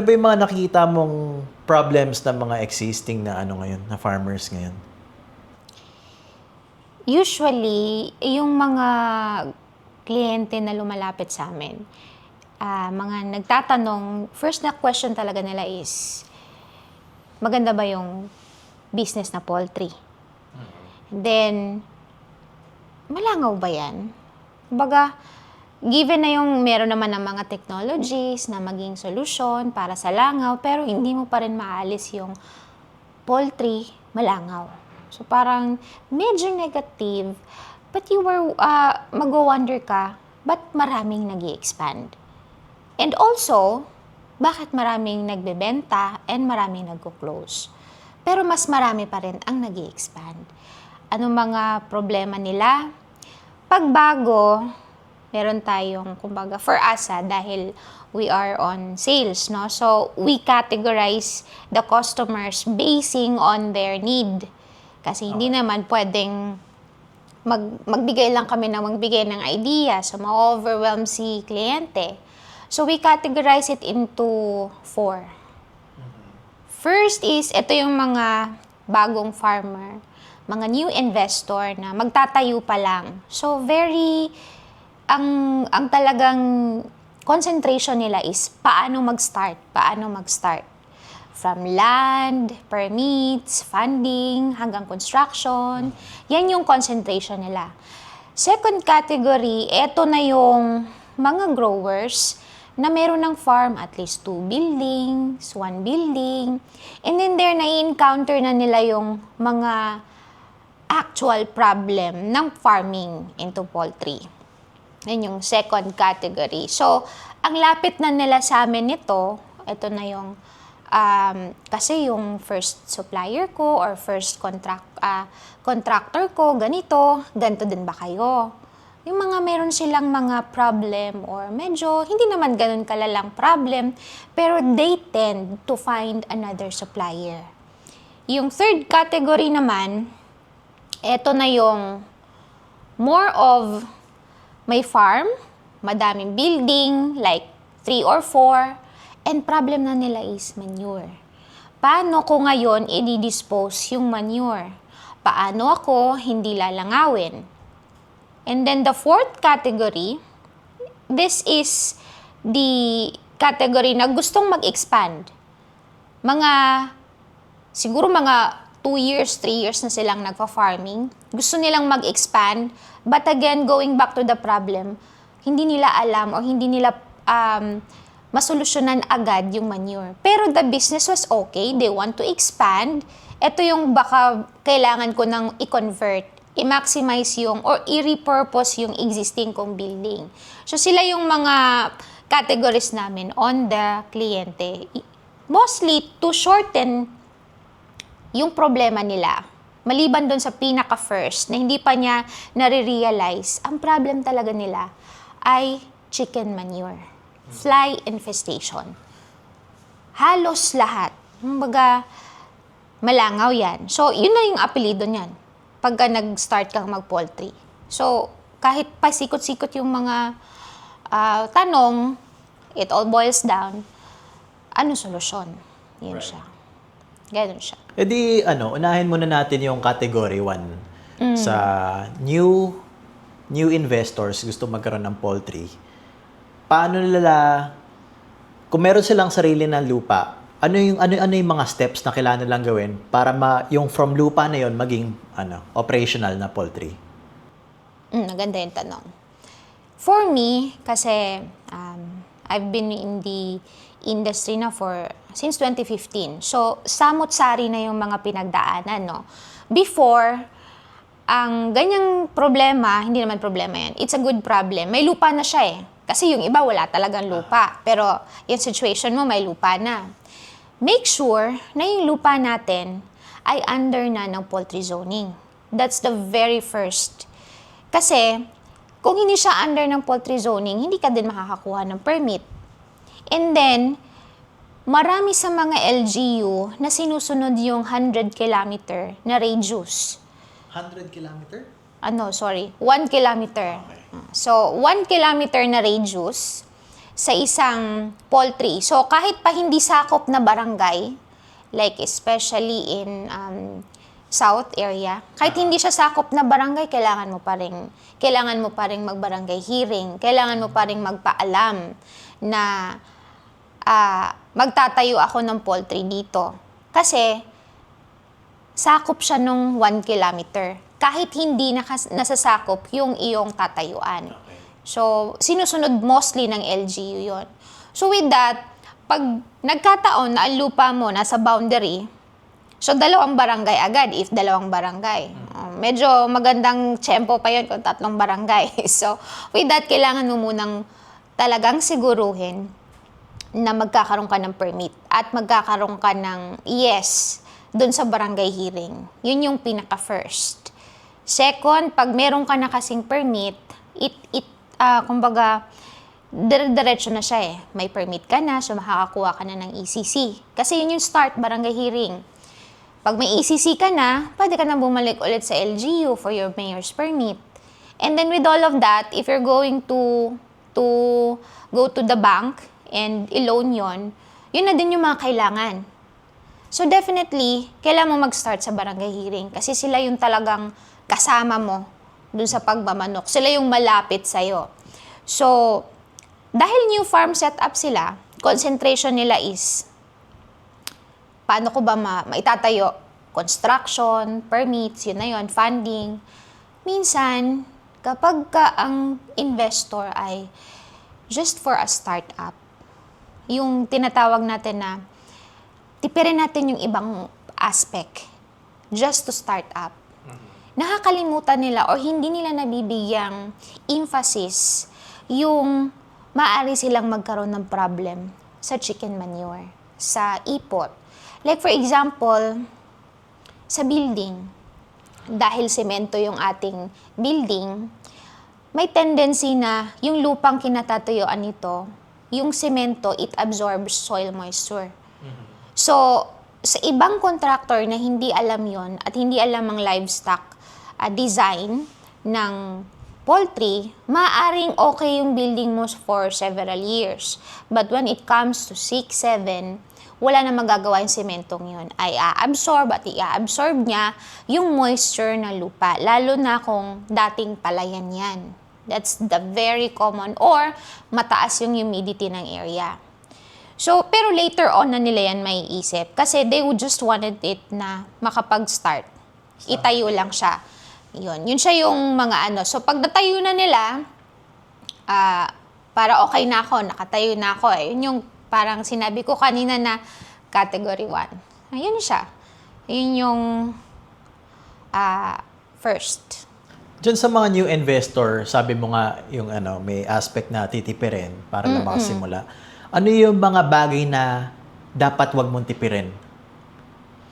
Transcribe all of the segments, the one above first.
Ano ba yung mga nakikita mong problems ng mga existing na ano ngayon, na farmers ngayon? Usually, yung mga kliyente na lumalapit sa amin, mga nagtatanong, first na question talaga nila is, maganda ba yung business na poultry? Then, malangaw ba yan? Kumbaga, given na yung meron naman ng mga technologies na maging solusyon para sa langaw, pero hindi mo pa rin maalis yung poultry, malangaw. So parang medyo negative, but you were, mag-wonder ka, ba't maraming nag-i-expand? And also, bakit maraming nagbebenta and maraming nagko-close? Pero mas marami pa rin ang nag-i-expand. Anong mga problema nila? Pagbago, meron tayong, kumbaga, for us, dahil we are on sales, no? So, we categorize the customers basing on their need. Kasi hindi naman pwedeng magbigay lang kami ng magbigay ng idea, so ma-overwhelm si kliyente. So, we categorize it into 4. First is, ito yung mga bagong farmer, mga new investor na magtatayo pa lang. So, ang talagang concentration nila is paano mag-start. From land, permits, funding, hanggang construction. Yan yung concentration nila. Second category, eto na yung mga growers na meron ng farm, at least 2 buildings, 1 building. And then there, na-encounter na nila yung mga actual problem ng farming into poultry. Yan yung second category. So, ang lapit na nila sa amin nito, ito na yung, kasi yung first supplier ko or first contractor ko, ganito din ba kayo? Yung mga meron silang mga problem or medyo hindi naman ganun kalalang problem, pero they tend to find another supplier. Yung third category naman, eto na yung more of may farm, madaming building, like 3 or 4, and problem na nila is manure. Paano ko ngayon i-dispose yung manure? Paano ako hindi lalangawin? And then the fourth category, this is the category na gustong mag-expand. Siguro mga 2 years, 3 years na silang nagpa-farming. Gusto nilang mag-expand, but again, going back to the problem, hindi nila alam o hindi nila masolusyonan agad yung manure. Pero the business was okay, they want to expand. Ito yung baka kailangan ko nang i-convert, i-maximize yung or i-repurpose yung existing kong building. So sila yung mga categories namin on the kliyente. Mostly to shorten yung problema nila. Maliban doon sa pinaka-first na hindi pa niya nare-realize, ang problem talaga nila ay chicken manure, fly infestation. Halos lahat. Kumbaga, malangaw yan. So, yun na yung apelido niyan pagka nag-start kang mag-poultry. So, kahit pasikot-sikot yung mga tanong, it all boils down, ano solusyon? Yan siya. Ganun siya. E di, unahin muna natin yung category 1 sa new investors gusto magkaroon ng poultry. Paano nila, kung meron silang sarili ng lupa, ano yung mga steps na kailangan nilang gawin para yung from lupa na yon maging operational na poultry? Maganda yung tanong. For me, kasi I've been in the industry na since 2015. So, samot-sari na yung mga pinagdaanan, no? Before, ang ganyang problema, hindi naman problema yan, it's a good problem. May lupa na siya eh. Kasi yung iba wala talagang lupa. Pero yung situation mo, may lupa na. Make sure na yung lupa natin ay under na ng poultry zoning. That's the very first. Kasi, kung hindi siya under ng poultry zoning, hindi ka din makakakuha ng permit. And then, marami sa mga LGU na sinusunod yung 100 kilometer na radius. 100 kilometer? 1 kilometer. Okay. So, 1 kilometer na radius, sa isang poultry. So, kahit pa hindi sakop na barangay, like especially in South area, kahit hindi siya sakop na barangay, kailangan mo pa ring mag-barangay hearing, kailangan mo pa ring magpaalam na magtatayo ako ng poultry dito. Kasi, sakop siya nung 1 kilometer. Kahit hindi nasasakop yung iyong tatayuan. So, sinusunod mostly ng LGU yon. So, with that, pag nagkataon na ang lupa mo nasa boundary, so 2 barangay agad if 2 barangay. Medyo magandang tiyempo pa yun kung 3 barangay. So, with that, kailangan mo munang talagang siguruhin na magkakaroon ka ng permit at magkakaroon ka ng yes dun sa barangay hearing. Yun yung pinaka-first. Second, pag meron ka na kasing permit, kumbaga, diretso na siya eh. May permit ka na, so makakakuha ka na ng ECC. Kasi yun yung start, barangay hearing. Pag may ECC ka na, pwede ka na bumalik ulit sa LGU for your mayor's permit. And then with all of that, if you're going to go to the bank and i-loan yun na din yung mga kailangan. So definitely, kailangan mo mag-start sa barangay hearing kasi sila yung talagang kasama mo dun sa pagmamanok. Sila yung malapit sa'yo. So, dahil new farm setup sila, concentration nila is paano ko ba maitatayo? Construction, permits, yun na yun, funding. Minsan, kapag ang investor ay just for a startup, yung tinatawag natin na tipirin natin yung ibang aspect just to start up. Nakakalimutan nila o hindi nila nabibigyang emphasis yung maaari silang magkaroon ng problem sa chicken manure, sa ipot. Like for example, sa building, dahil semento yung ating building, may tendency na yung lupang kinatatuyuan nito, yung semento, it absorbs soil moisture. So, sa ibang contractor na hindi alam yon at hindi alam ang livestock design ng poultry, maaaring okay yung building mo for several years. But when it comes to 6, 7, wala na magagawa yung sementong yun. Ay absorb at i-absorb niya yung moisture na lupa, lalo na kung dating palayan yan. That's the very common or mataas yung humidity ng area. So, pero later on na nila yan may isip kasi they would just wanted it na makapag-start. Itayo lang siya. Yun siya yung mga ano. So, pag natayo na nila, para okay na ako, nakatayo na ako. Yun yung parang sinabi ko kanina na category 1. Ayun siya. Yun yung first. Diyan sa mga new investor, sabi mo nga yung may aspect na titipirin para lang makasimula. Ano yung mga bagay na dapat wag mong tipirin?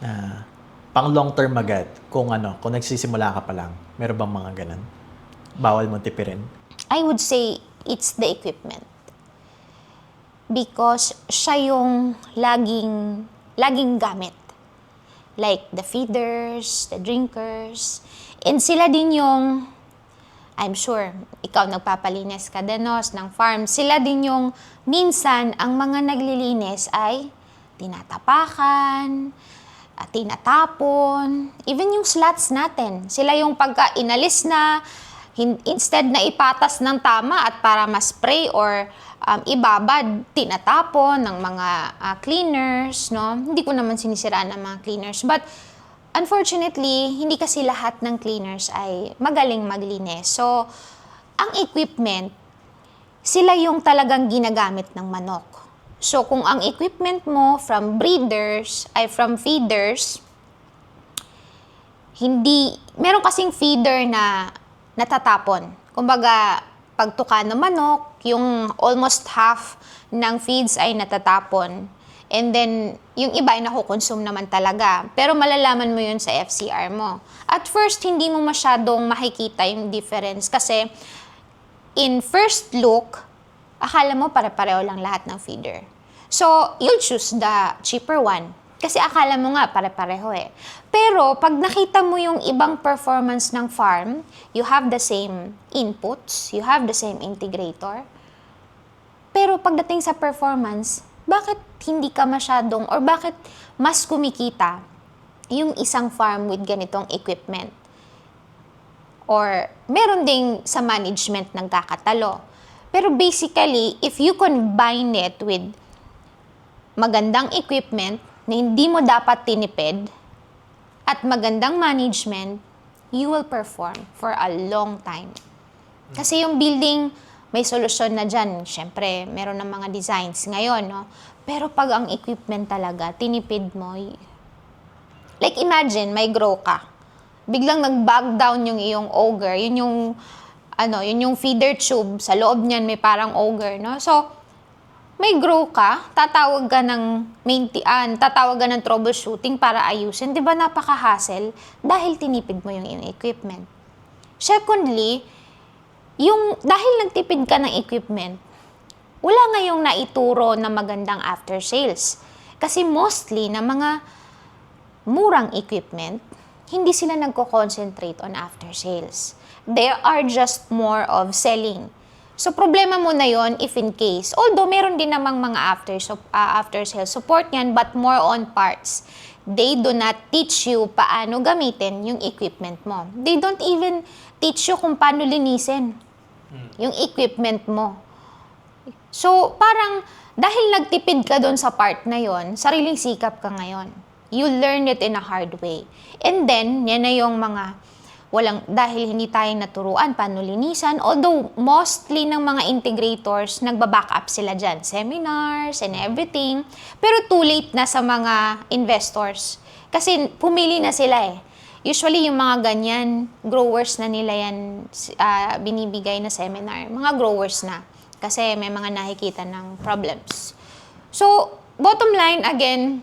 Na pang long term agad kung nagsisimula ka pa lang. Meron bang mga ganun? Bawal mong tipirin? I would say it's the equipment. Because siya yung laging gamit. Like the feeders, the drinkers, and sila din yung, I'm sure, ikaw nagpapalinis ka dinos ng farm, sila din yung minsan ang mga naglilinis ay tinatapakan, at tinatapon, even yung slots natin. Sila yung pagka inalis na, instead na ipatas ng tama at para ma-spray or ibabad, tinatapon ng mga cleaners, no? Hindi ko naman sinisiraan ng mga cleaners. But, unfortunately, hindi kasi lahat ng cleaners ay magaling maglinis. So, ang equipment, sila yung talagang ginagamit ng manok. So, kung ang equipment mo from from feeders, meron kasing feeder na natatapon. Kumbaga, pagtuka ng manok, yung almost half ng feeds ay natatapon. And then, yung iba ay nakukonsume naman talaga. Pero malalaman mo yun sa FCR mo. At first, hindi mo masyadong makikita yung difference kasi in first look, akala mo pare-pareho lang lahat ng feeder. So, you'll choose the cheaper one. Kasi akala mo nga pare-pareho eh. Pero, pag nakita mo yung ibang performance ng farm, you have the same inputs, you have the same integrator, Pero pagdating sa performance, bakit hindi ka masyadong or bakit mas kumikita yung isang farm with ganitong equipment? Or meron ding sa management nagkakatalo. Pero basically, if you combine it with magandang equipment na hindi mo dapat tinipid at magandang management, you will perform for a long time. Kasi yung building, may solusyon na dyan. Siyempre, meron ng mga designs ngayon, no? Pero pag ang equipment talaga, tinipid mo, like imagine, may grow ka. Biglang nag-bag down yung iyong auger. Yun yung feeder tube. Sa loob niyan may parang auger, no? So, may grow ka, tatawag ka ng troubleshooting para ayusin. Di ba napaka-hassle? Dahil tinipid mo yung iyong equipment. Secondly, dahil nagtipid ka ng equipment, wala ngayong naituro na magandang after sales. Kasi mostly na mga murang equipment, hindi sila nagko-concentrate on after sales. They are just more of selling. So, problema mo na yon if in case. Although, meron din namang mga after sales support yan, but more on parts. They do not teach you paano gamitin yung equipment mo. They don't even teach you kung paano linisin yung equipment mo. So, parang dahil nagtipid ka doon sa part na yon, sariling sikap ka ngayon. You learn it in a hard way. And then, yan na yung mga dahil hindi tayo naturuan paano linisan, although mostly ng mga integrators, nagbaback up sila dyan, seminars and everything, pero too late na sa mga investors. Kasi pumili na sila eh. Usually yung mga ganyan, growers na nila yan binibigay na seminar, mga growers na. Kasi may mga nakikita ng problems. So, bottom line, again,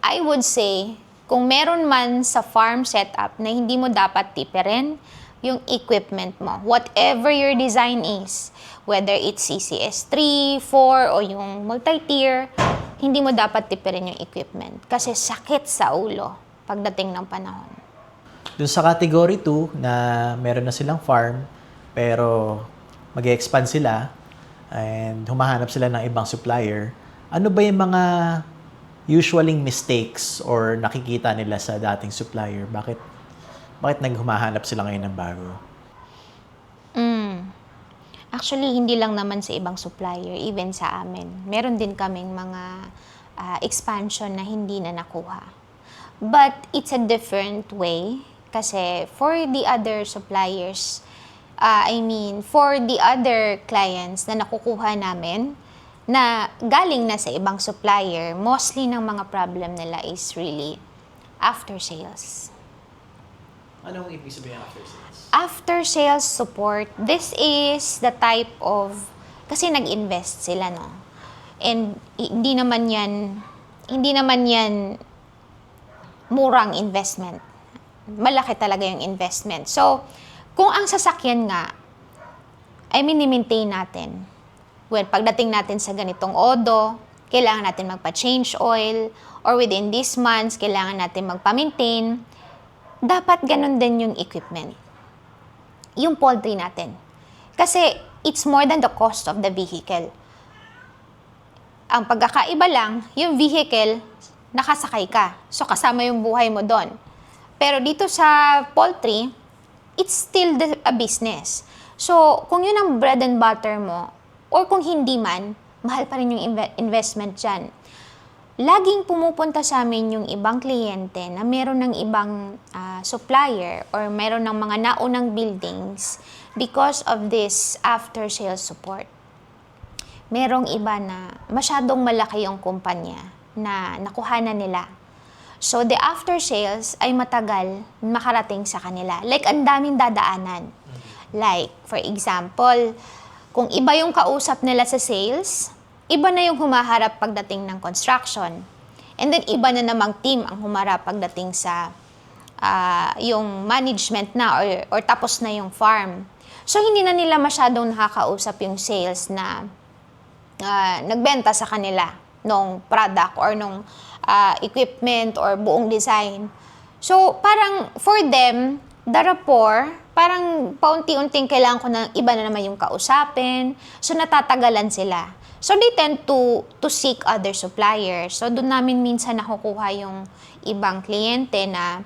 I would say, kung meron man sa farm setup na hindi mo dapat tipirin, yung equipment mo. Whatever your design is, whether it's CCS 3, 4, o yung multi-tier, hindi mo dapat tipirin yung equipment. Kasi sakit sa ulo pagdating ng panahon. Dun sa category 2 na meron na silang farm, pero mag-expand sila and humahanap sila ng ibang supplier, ano ba yung mga usually mistakes or nakikita nila sa dating supplier? Bakit naghumahanap sila ngayon ng bago? Actually, hindi lang naman sa ibang supplier, even sa amin. Meron din kaming mga expansion na hindi na nakuha. But it's a different way kasi for the other suppliers, for the other clients na nakukuha namin, na galing na sa ibang supplier, mostly ng mga problem nila is really after sales. Anong ibig sabihin after sales? After sales support, this is the type of, kasi nag-invest sila, no? And hindi naman yan murang investment. Malaki talaga yung investment. So, kung ang sasakyan nga, maintain natin. Well, pagdating natin sa ganitong odo, kailangan natin magpa-change oil, or within these months, kailangan natin magpa-maintain. Dapat ganun din yung equipment. Yung poultry natin. Kasi it's more than the cost of the vehicle. Ang pagkakaiba lang, yung vehicle, nakasakay ka. So, kasama yung buhay mo doon. Pero dito sa poultry, it's still a business. So, kung yun ang bread and butter mo, or kung hindi man, mahal pa rin yung investment dyan. Laging pumupunta sa amin yung ibang kliyente na meron ng ibang supplier or meron ng mga naunang buildings because of this after-sales support. Merong iba na masyadong malaki yung kumpanya na nakuhanan nila. So, the after-sales ay matagal makarating sa kanila. Like, ang daming dadaanan. Like, for example, kung iba yung kausap nila sa sales, iba na yung humaharap pagdating ng construction. And then, iba na namang team ang humarap pagdating sa yung management na or tapos na yung farm. So, hindi na nila masyadong nakakausap yung sales na nagbenta sa kanila nung product or nung equipment or buong design. So, parang for them, the rapport, parang paunti-unting kailangan ko ng iba na naman yung kausapin. So, natatagalan sila. So, they tend to seek other suppliers. So, doon namin minsan nakukuha yung ibang kliyente na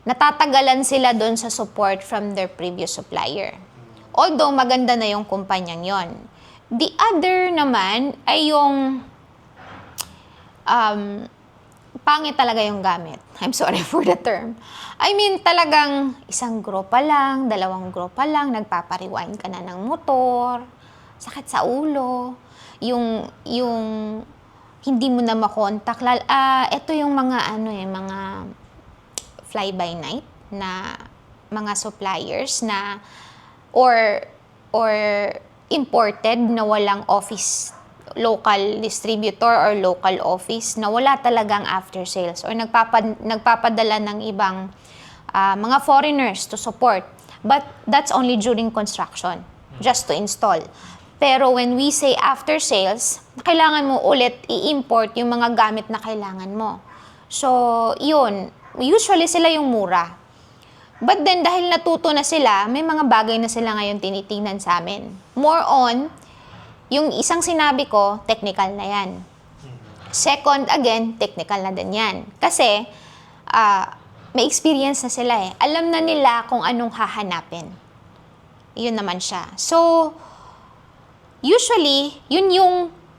natatagalan sila doon sa support from their previous supplier. Although, maganda na yung kumpanyang yon. The other naman ay yung pangit talaga yung gamit. I'm sorry for the term. I mean, talagang isang grow pa lang, 2 grow pa lang, nagpapariwind ka na ng motor, sakit sa ulo, yung hindi mo na makontak. Ito yung mga mga fly-by-night na mga suppliers na or imported na walang office, local distributor or local office na wala talagang after sales or nagpapadala ng ibang mga foreigners to support. But that's only during construction, just to install. Pero when we say after sales, kailangan mo ulit i-import yung mga gamit na kailangan mo. So, yun. Usually sila yung mura. But then, dahil natuto na sila, may mga bagay na sila ngayon tinitingnan sa amin. More on, yung isang sinabi ko, technical na yan. Second, again, technical na din yan. Kasi, may experience na sila eh. Alam na nila kung anong hahanapin. Yun naman siya. So, usually, yun yung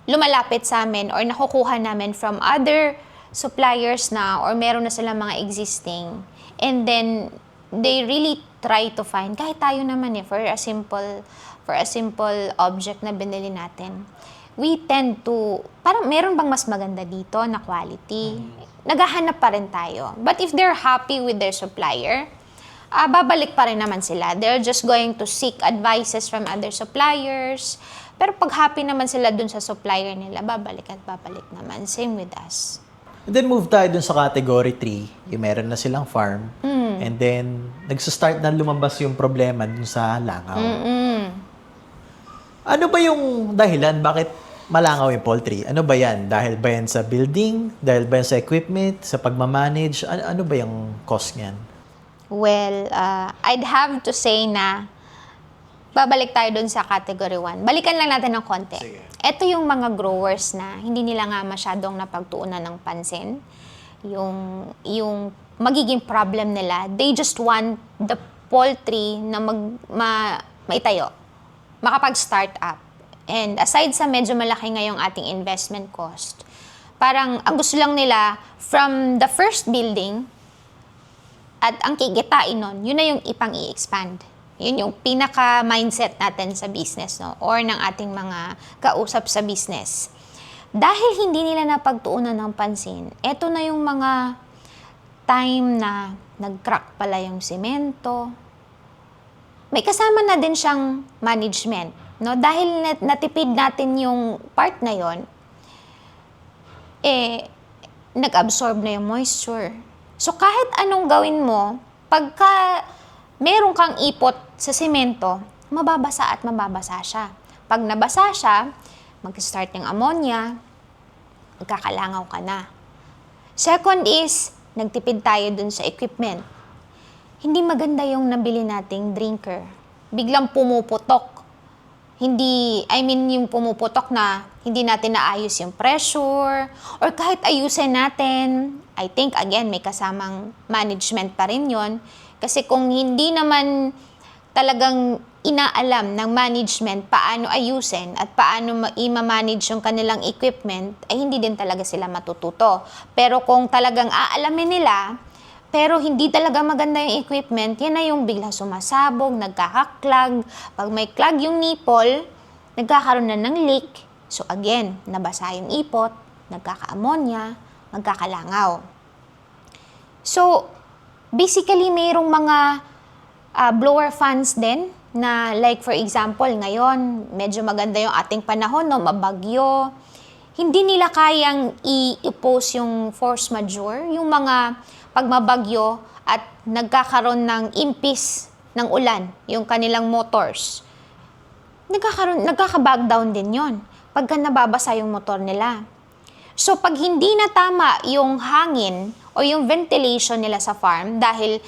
lumalapit sa amin or nakukuha namin from other suppliers na or meron na silang mga existing. And then, they really try to find, kahit tayo naman for a simple object na binili natin, we tend to, parang meron bang mas maganda dito na quality? Naghahanap pa rin tayo. But if they're happy with their supplier, babalik pa rin naman sila. They're just going to seek advices from other suppliers. Pero pag happy naman sila dun sa supplier nila, babalik at babalik naman. Same with us. And then move tayo dun sa category 3, yung meron na silang farm. And then, nagsa-start na lumabas yung problema dun sa langaw. Ano ba yung dahilan? Bakit malangaw yung poultry? Ano ba yan? Dahil ba yan sa building? Dahil ba yan sa equipment? Sa pagmamanage? Ano ba yung cause niyan? Well, I'd have to say na babalik tayo dun sa category 1. Balikan lang natin ng konti. Sige. Ito yung mga growers na hindi nila nga masyadong napagtuunan ng pansin. Yung magiging problem nila, they just want the poultry na maitayo, makapag-start up. And aside sa medyo malaki ngayong ating investment cost, parang ang gusto lang nila from the first building at ang kikitain nun, yun na yung ipang i-expand. Yun yung pinaka-mindset natin sa business, no? Or ng ating mga kausap sa business. Dahil hindi nila napagtuunan ng pansin, eto na yung mga time na nag-crack pala yung semento. May kasama na din siyang management, no? Dahil natipid natin yung part na yon, nag-absorb na yung moisture. So kahit anong gawin mo, pagka meron kang ipot sa semento, mababasa at mababasa siya. Pag nabasa siya, mag-start yung ammonia, magkakalangaw ka na. Second is, nagtipid tayo dun sa equipment. Hindi maganda yung nabili nating drinker. Biglang pumuputok. Yung pumuputok na hindi natin naayos yung pressure, or kahit ayusin natin, I think, again, may kasamang management pa rin yun. Kasi kung hindi naman talagang inaalam ng management paano ayusin at paano i-manage yung kanilang equipment, ay hindi din talaga sila matututo. Pero kung talagang aalamin nila, pero hindi talaga maganda yung equipment, yan na yung bigla sumasabog, nagkakaklag. Pag may clog yung nipple, nagkakaroon na ng leak. So again, nabasa yung ipot, nagkaka-ammonia, magkakalangaw. So, basically, mayroong mga blower fans din na like for example, ngayon, medyo maganda yung ating panahon, no? Mabagyo. Hindi nila kayang i-oppose yung force majeure, yung mga pagmabagyo at nagkakaroon ng impis ng ulan, yung kanilang motors. Nagkaka-back down din yon pagka nababasa yung motor nila. So, pag hindi na tama yung hangin o yung ventilation nila sa farm dahil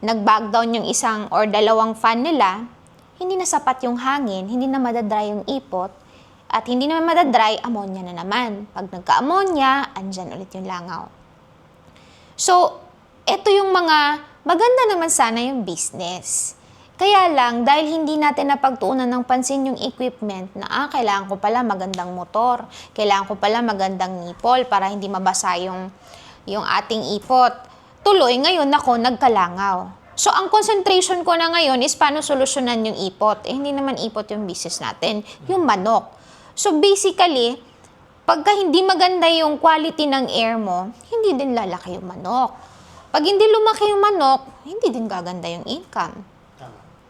nag-back down yung isang or dalawang fan nila, hindi na sapat yung hangin, hindi na madadry yung ipot, at hindi naman madadry, ammonia na naman. Pag nagka-ammonia, andyan ulit yung langaw. So, ito yung mga maganda naman sana yung business. Kaya lang, dahil hindi natin napagtuunan ng pansin yung equipment na kailangan ko pala magandang motor, kailangan ko pala magandang nipple para hindi mabasa yung ating ipot. Tuloy, ngayon ako nagkalangaw. So, ang concentration ko na ngayon is paano solusyonan yung ipot. Hindi naman ipot yung business natin, yung manok. So, basically, pagka hindi maganda yung quality ng air mo, hindi din lalaki yung manok. Pag hindi lumaki yung manok, hindi din gaganda yung income.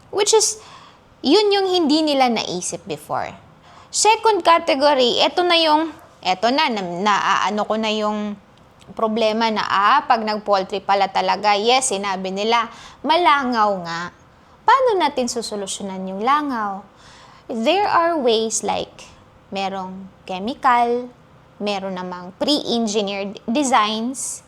Which is, yun yung hindi nila naisip before. Second category, eto na ano ko na yung problema na, pag nag-poultry pala talaga, yes, sinabi nila, malangaw nga. Paano natin susolusyonan yung langaw? There are ways like, merong chemical, meron namang pre-engineered designs,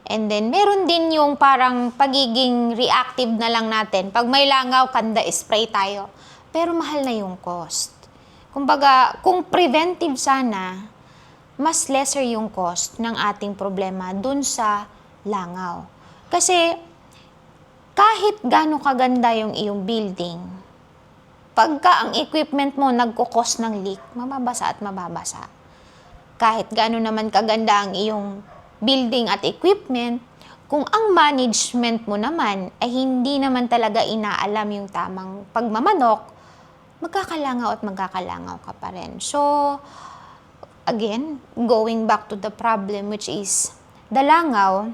and then, meron din yung parang pagiging reactive na lang natin. Pag may langaw, kanda spray tayo. Pero mahal na yung cost. Kumbaga, kung preventive sana, mas lesser yung cost ng ating problema dun sa langaw. Kasi, kahit gaano kaganda yung iyong building, pagka ang equipment mo nagkukos ng leak, mababasa at mababasa. Kahit gaano naman kaganda ang iyong building at equipment, kung ang management mo naman ay hindi naman talaga inaalam yung tamang pagmamanok, magkakalangaw at magkakalangaw ka pa rin. So, again, going back to the problem which is the langaw,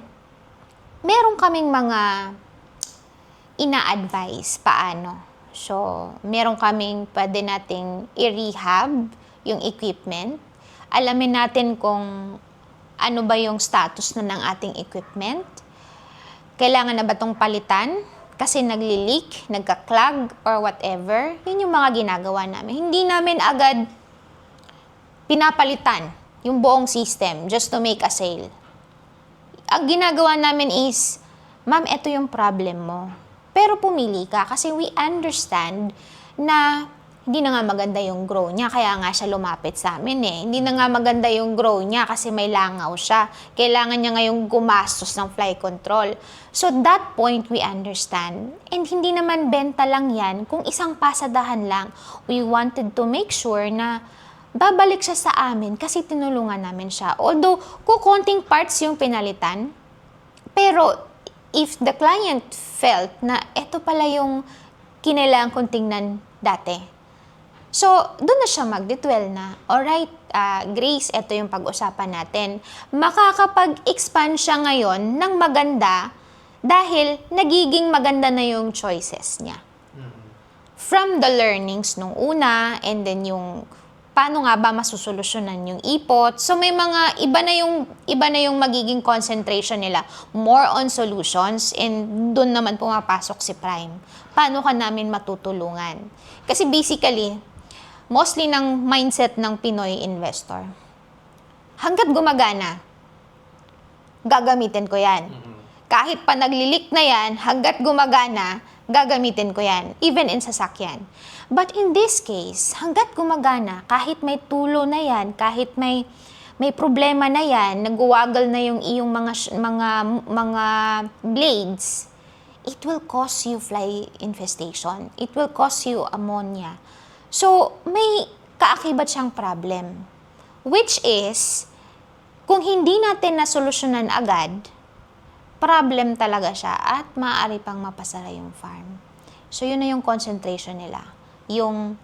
meron kaming mga ina-advise paano. So, meron kaming pwede nating i-rehab yung equipment. Alamin natin kung ano ba yung status na ng ating equipment. Kailangan na ba itong palitan? Kasi nagli-leak, nagka-clog, or whatever. Yun yung mga ginagawa namin. Hindi namin agad pinapalitan yung buong system just to make a sale. Ang ginagawa namin is, ma'am, ito yung problem mo. Pero pumili ka kasi we understand na hindi na nga maganda yung grow niya, kaya nga siya lumapit sa amin eh. Hindi na nga maganda yung grow niya kasi may langaw siya. Kailangan niya ngayong gumastos ng fly control. So that point, we understand. And hindi naman benta lang yan kung isang pasadahan lang. We wanted to make sure na babalik siya sa amin kasi tinulungan namin siya. Although, kukonting parts yung pinalitan, pero if the client felt na ito pala yung kinailangan kong tingnan dati, so, doon na siya magdetwell na, alright, Grace, ito yung pag-usapan natin. Makakapag-expand siya ngayon ng maganda dahil nagiging maganda na yung choices niya. From the learnings nung una, and then yung paano nga ba masusolusyonan yung ipot. So, may mga iba na yung magiging concentration nila. More on solutions, and doon naman pumapasok si Prime. Paano ka namin matutulungan? Kasi basically, mostly ng mindset ng Pinoy investor, hanggat gumagana, gagamitin ko yan. Kahit pa naglilik na yan, hanggat gumagana, gagamitin ko yan. Even in sasakyan. But in this case, hanggat gumagana, kahit may tulo na yan, kahit may problema na yan, nagwawagal na yung iyong mga blades, it will cause you fly infestation. It will cause you ammonia. So, may kaakibat siyang problem. Which is, kung hindi natin nasolusyonan agad, problem talaga siya at maaari pang mapasara yung farm. So, yun na yung concentration nila. Yung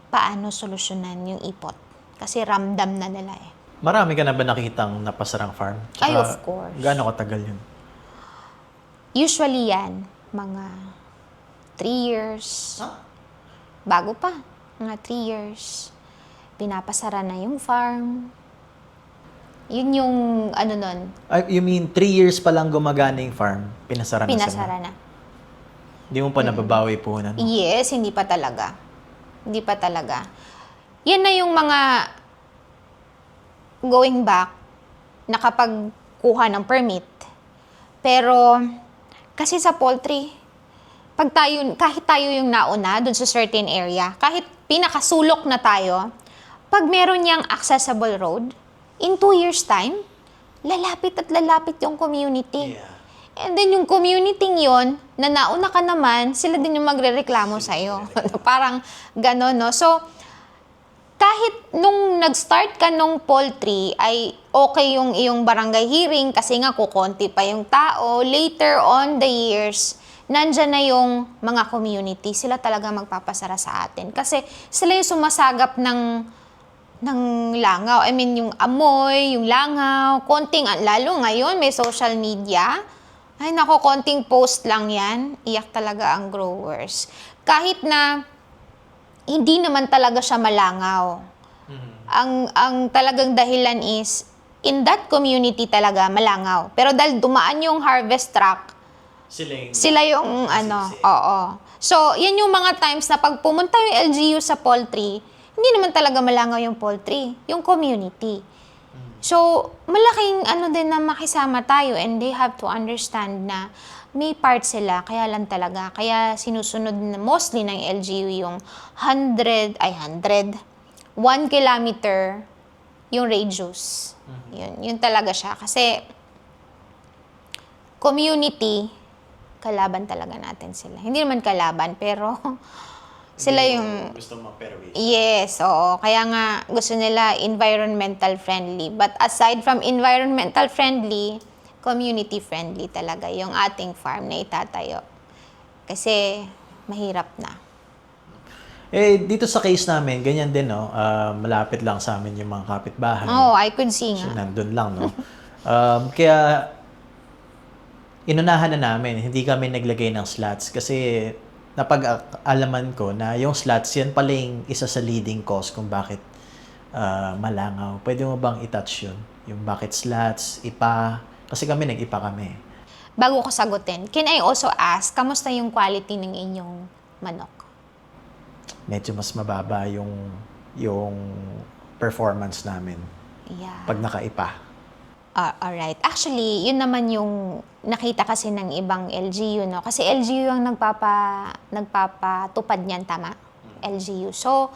paano solusyonan yung ipot. Kasi ramdam na nila eh. Marami ka na ba nakitang napasarang farm? Tsaka, Ay, of course. Gaano katagal yun? Usually yan, mga 3 years. Bago pa, mga 3 years. Pinapasara na yung farm. Yun yung ano nun. You mean 3 years pa lang gumagana yung farm, pinasara na Pinasara na. Hindi mo pa nababawi po na? Yes, hindi pa talaga. Hindi pa talaga. Yan na yung mga going back, nakapagkuha ng permit. Pero Kasi sa poultry, kahit tayo yung nauna dun sa certain area, kahit pinakasulok na tayo, pag meron niyang accessible road, in 2 years time, lalapit at lalapit yung community. Yeah. And then yung community yon na nauna ka naman, sila din yung magrereklamo sa'yo. Parang gano'n, no? So, kahit nung nag-start ka nung poultry, ay okay yung iyong barangay hearing kasi nga kukonti pa yung tao. Later on the years, nandyan na yung mga community. Sila talaga magpapasara sa atin. Kasi sila yung sumasagap ng langaw. I mean, yung amoy, yung langaw, konting, lalo ngayon may social media. Ay nako, konting post lang yan. Iyak talaga ang growers. Kahit na hindi naman talaga siya malangaw. Ang talagang dahilan is, in that community talaga malangaw. Pero dahil dumaan yung harvest truck, sila yung oo. So, yan yung mga times na pag pumunta yung LGU sa poultry, hindi naman talaga malangaw yung poultry, yung community. So, malaking din na makisama tayo and they have to understand na may part sila, kaya lang talaga. Kaya sinusunod na mostly ng LGU yung 1 kilometer yung radius. Yun talaga siya. Kasi community, kalaban talaga natin sila. Hindi naman kalaban, pero sila yung... Gusto ma-pervasive. Yes, oo. Kaya nga gusto nila environmental friendly. But aside from environmental friendly, community friendly talaga yung ating farm na itatayo. Kasi mahirap na. Dito sa case namin, ganyan din, no? Malapit lang sa amin yung mga kapitbahay. Oh, I could see So, nga. nandun lang, no? Kaya, inunahan na namin, hindi kami naglagay ng slots kasi napag-alaman ko na yung slots, yan pala yung isa sa leading cause kung bakit malangaw. Pwede mo bang i-touch yun? Yung bakit slots, ipa, kasi kami nag-ipa kami. Bago ko sagutin, can I also ask, kamusta yung quality ng inyong manok? Medyo mas mababa yung performance namin Yeah. pag nakaipa. Alright. Actually, yun naman yung nakita kasi ng ibang LGU, no? Kasi LGU ang nagpapatupad niyan, tama? LGU. So,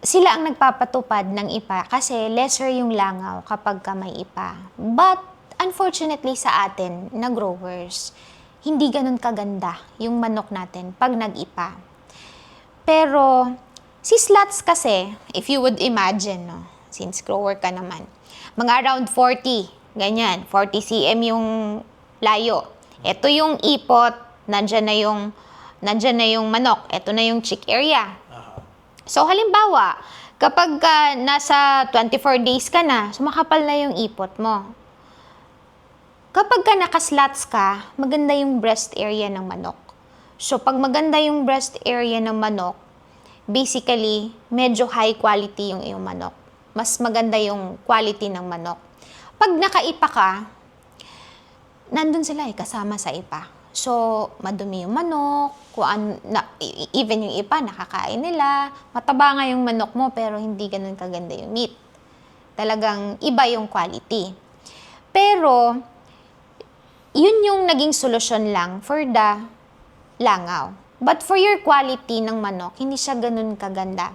sila ang nagpapatupad ng IPA kasi lesser yung langaw kapag ka may IPA. But, unfortunately sa atin, na growers, hindi ganun kaganda yung manok natin pag nag-IPA. Pero, si slots kasi, if you would imagine, no? Since grower ka naman, mga around 40, ganyan, 40 cm yung layo. Ito yung ipot, nandyan na yung manok, ito na yung chick area. So, halimbawa, kapag nasa 24 days ka na, sumakapal na yung ipot mo. Kapag ka nakaslots ka, maganda yung breast area ng manok. So, pag maganda yung breast area ng manok, basically, medyo high quality yung iyong manok. Mas maganda yung quality ng manok. Pag nakaipa ka, nandun sila kasama sa ipa. So, madumi yung manok, even yung ipa, nakakain nila. Mataba nga yung manok mo, pero hindi ganun kaganda yung meat. Talagang iba yung quality. Pero, yun yung naging solusyon lang for the langaw. But for your quality ng manok, hindi siya ganun kaganda.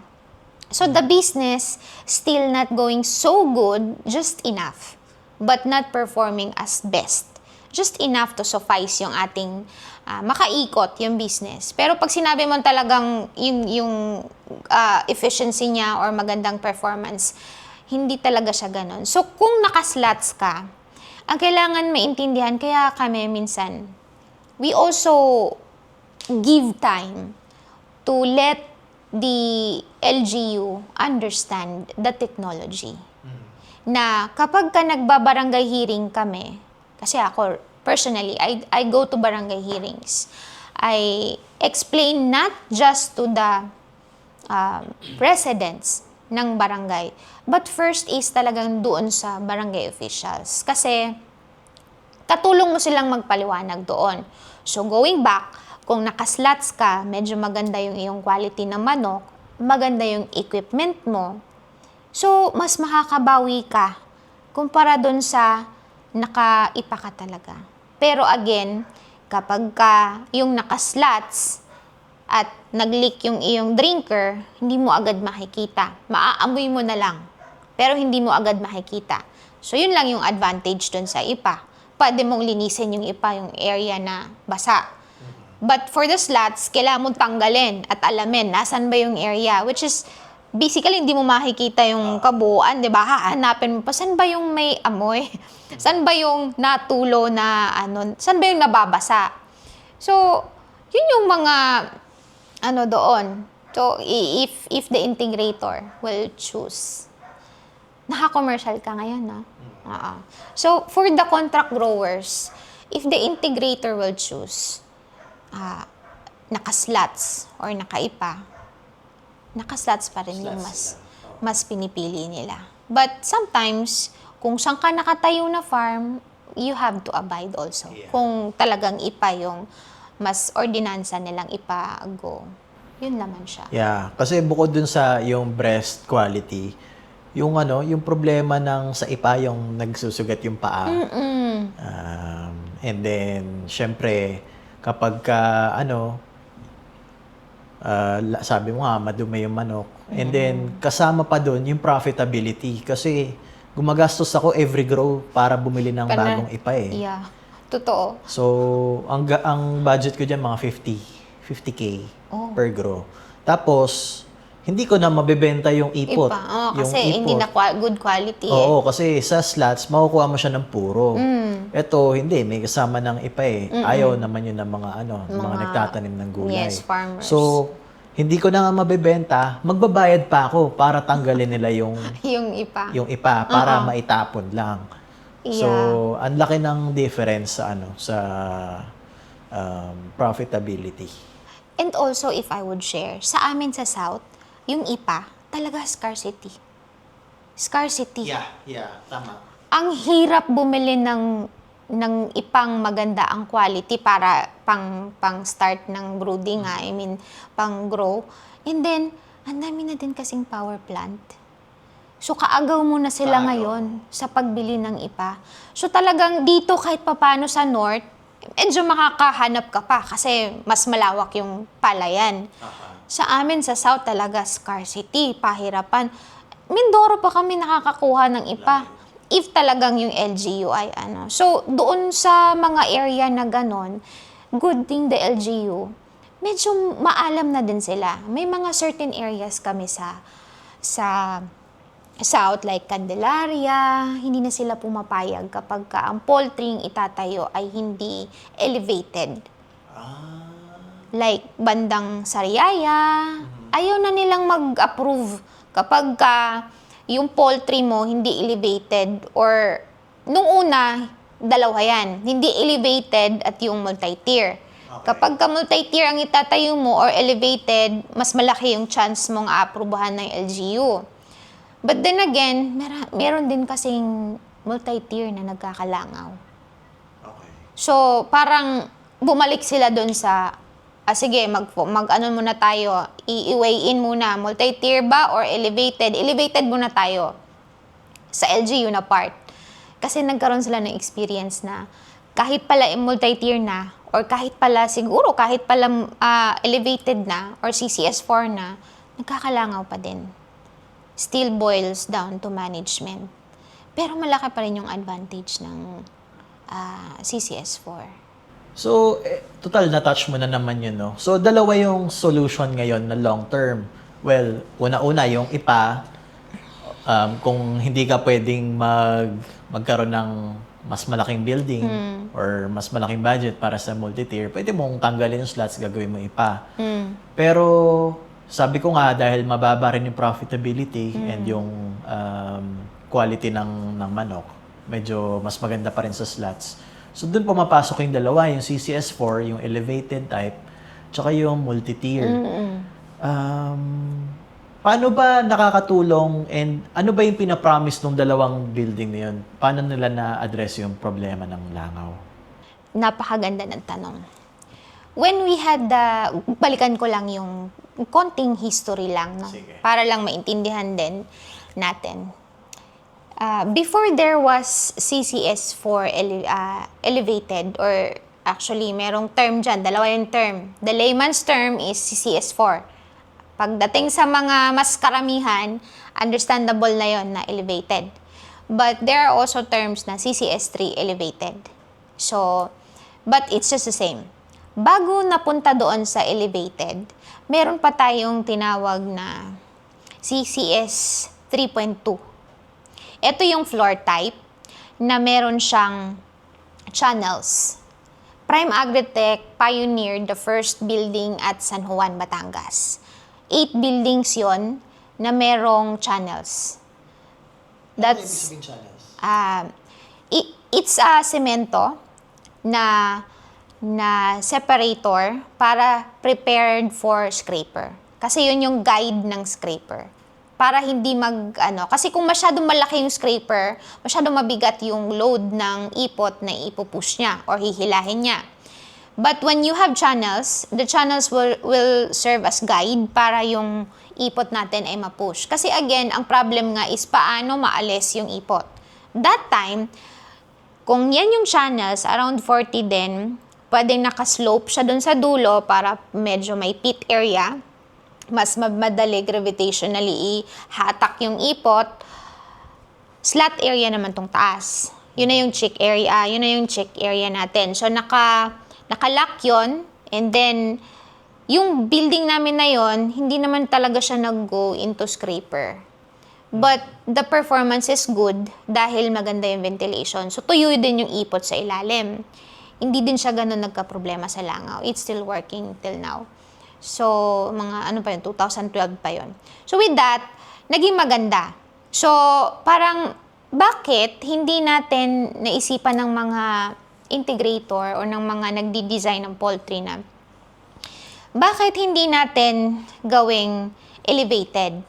So, the business still not going so good, just enough. But not performing as best. Just enough to suffice yung ating makaikot yung business. Pero pag sinabi mo talagang yung efficiency niya or magandang performance, hindi talaga siya ganun. So, kung nakaslots ka, ang kailangan maintindihan, kaya kami minsan, we also give time to let the LGU understand the technology. Na kapag ka nagbabarangay hearing kami, kasi ako, personally, I go to barangay hearings. I explain not just to the residents ng barangay, but first is talagang doon sa barangay officials. Kasi katulong mo silang magpaliwanag doon. So going back, kung nakaslots ka, medyo maganda yung iyong quality ng manok, maganda yung equipment mo, so mas makakabawi ka kumpara doon sa nakaipa ka talaga. Pero again, Kapag ka yung nakaslots at nag-leak yung iyong drinker, hindi mo agad makikita. Maaamoy mo na lang, pero hindi mo agad makikita. So, yun lang yung advantage dun sa IPA. Pwede mong linisin yung IPA, yung area na basa. But for the slots, kailangan mong tanggalin at alamin nasan ba yung area, which is basically hindi mo makikita yung kabuuan, 'di ba? Hahanapin mo pa saan ba yung may amoy? Saan ba yung natulo na saan ba yung nababasa? So, yun yung mga doon. So, if the integrator will choose. Naka-commercial ka ngayon, no? So, for the contract growers, if the integrator will choose naka-slots or naka-IPA, naka-slots pa rin yung mas pinipili nila. But sometimes, kung saan ka nakatayo na farm, you have to abide also. Yeah. Kung talagang IPA yung mas ordinansa nilang ipa-go. Yun naman siya. Yeah, kasi bukod dun sa yung breast quality, yung problema ng sa IPA yung nagsusugat yung paa. And then syempre kapag sabi mo nga madumi yung manok. And then kasama pa dun yung profitability kasi gumagastos ako every grow para bumili ng bagong IPA eh. Yeah. Totoo. So, ang budget ko dyan mga 50K per grow. Tapos, hindi ko na mabebenta yung ipot. Kasi hindi na good quality. Oo, kasi sa slots, makukuha mo siya ng puro. Ito, hindi. May kasama ng ipa eh. Ayaw naman yun ng mga nagtatanim ng gulay. Yes, farmers. So, hindi ko na nga mabebenta, magbabayad pa ako para tanggalin nila yung yung ipa para maitapon lang. Yeah. So, ang laki ng difference sa profitability. And also, if I would share, sa amin sa South, yung IPA, talaga scarcity. Scarcity. Yeah, tama. Ang hirap bumili ng ipang maganda ang quality para pang start ng brooding, I mean, pang grow. And then, ang dami na din kasing power plant. So, kaagaw mo na sila ngayon sa pagbili ng IPA. So, talagang dito kahit papano sa North, medyo makakahanap ka pa kasi mas malawak yung palayan. Sa amin, sa South talaga, scarcity, pahirapan. Mindoro pa kami nakakakuha ng IPA. If talagang yung LGU ay So, doon sa mga area na ganon, good thing the LGU, medyo maalam na din sila. May mga certain areas kami sa South, like Candelaria, hindi na sila pumapayag kapag ang poultry itatayo ay hindi elevated. Like bandang Sariaya, ayaw na nilang mag-approve kapag yung poultry mo hindi elevated or nung una, dalawa yan, hindi elevated at yung multi-tier. Kapag multi-tier ang itatayo mo or elevated, mas malaki yung chance mong aaprubahan ng LGU. But then again, meron din kasing multi-tier na nagkakalangaw. So, parang bumalik sila doon sa, sige, mag-ano muna tayo, i-weigh in muna, multi-tier ba or elevated? Elevated muna tayo sa LGU na part. Kasi nagkaroon sila ng experience na kahit pala multi-tier na, or kahit pala elevated na, or CCS4 na, nagkakalangaw pa din. Still boils down to management. Pero malaki pa rin yung advantage ng CCS4. So, total na-touch mo na naman yun, no? So, dalawa yung solution ngayon na long term. Well, una-una yung IPA, kung hindi ka pwedeng magkaroon ng mas malaking building or mas malaking budget para sa multi-tier, pwede mong tanggalin yung slots, gagawin mo IPA. Pero, sabi ko nga, dahil mababa rin yung profitability and yung quality ng manok, medyo mas maganda pa rin sa slots. So, doon pumapasok yung dalawa, yung CCS4, yung elevated type, tsaka yung multi-tier. Paano ba nakakatulong and ano ba yung pinapromise ng dalawang building na yun? Paano nila na-address yung problema ng langaw? Napakaganda ng tanong. When we had balikan ko lang yung konting history lang, no? Para lang maintindihan din natin. Before there was CCS4 elevated or Actually, merong term dyan. Dalawa yung term. The layman's term is CCS4. Pagdating sa mga mas karamihan, understandable na yon na elevated. But there are also terms na CCS3 elevated. So, but it's just the same. Bago napunta doon sa elevated, meron pa tayong tinawag na CCS 3.2. Ito yung floor type na meron siyang channels. Prime Agritech pioneered the first building at San Juan, Batangas. 8 buildings yon na merong channels. That's it's a semento na separator para prepared for scraper. Kasi yun yung guide ng scraper. Para hindi kasi kung masyadong malaki yung scraper, masyadong mabigat yung load ng ipot na ipupush niya or hihilahin niya. But when you have channels, the channels will serve as guide para yung ipot natin ay mapush. Kasi again, ang problem nga is paano maalis yung ipot. That time, kung yan yung channels, around 40 din, pwedeng nakaslope siya dun sa dulo para medyo may pit area. Mas madali gravitationally ihatak yung ipot. Slat area naman tong taas. Yun na yung check area. Yun na yung check area natin. So, nakalock yun. And then, yung building namin na yon, hindi naman talaga siya nag-go into scraper. But the performance is good dahil maganda yung ventilation. So, tuyo din yung ipot sa ilalim. Hindi din siya ganun nagka-problema sa langaw. It's still working till now. So, mga 2012 pa yon. So, with that, naging maganda. So, parang, bakit hindi natin naisipan ng mga integrator o ng mga nagdi-design ng poultry na bakit hindi natin gawing elevated?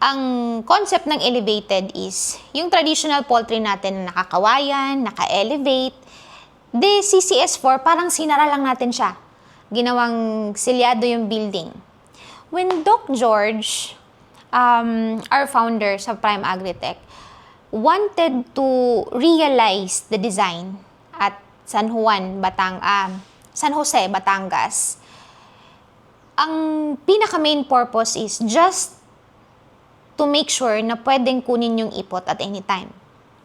Ang concept ng elevated is, yung traditional poultry natin na nakakawayan, naka-elevate, the CCS4, parang sinara lang natin siya. Ginawang silyado yung building. When Doc George, our founder sa Prime Agritech, wanted to realize the design at San Jose, Batangas, ang pinaka-main purpose is just to make sure na pwedeng kunin yung ipot at any time.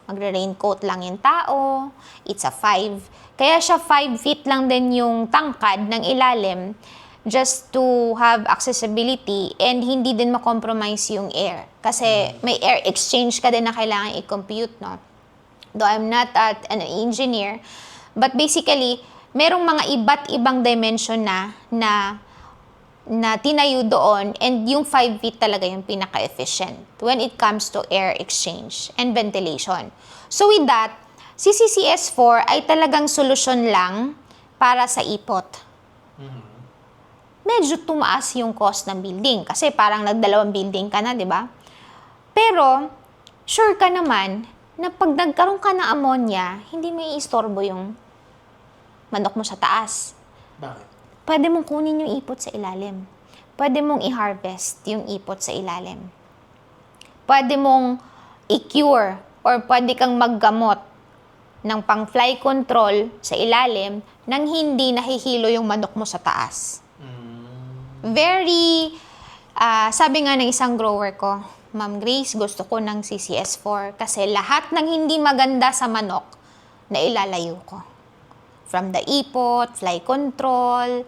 Magre-raincoat lang yung tao, it's a 5. Kaya siya 5 feet lang din yung tangkad ng ilalim just to have accessibility and hindi din ma-compromise yung air. Kasi may air exchange ka din na kailangan i-compute, no? Though I'm not an engineer, but basically, merong mga iba't ibang dimension na tinayo doon and yung 5 feet talaga yung pinaka-efficient when it comes to air exchange and ventilation. So with that, si CCS4 ay talagang solusyon lang para sa ipot. Medyo tumaas yung cost ng building kasi parang nagdalawang building ka na, di ba? Pero, sure ka naman na pag nagkaroon ka ng ammonia, hindi may istorbo yung manok mo sa taas. Bakit? Pwede mong kunin yung ipot sa ilalim. Pwede mong i-harvest yung ipot sa ilalim. Pwede mong i-cure or pwede kang maggamot ng pang-fly control sa ilalim nang hindi nahihilo yung manok mo sa taas. Very, sabi nga ng isang grower ko, Ma'am Grace, gusto ko ng CCS4 kasi lahat ng hindi maganda sa manok na ilalayo ko. From the ipot, fly control,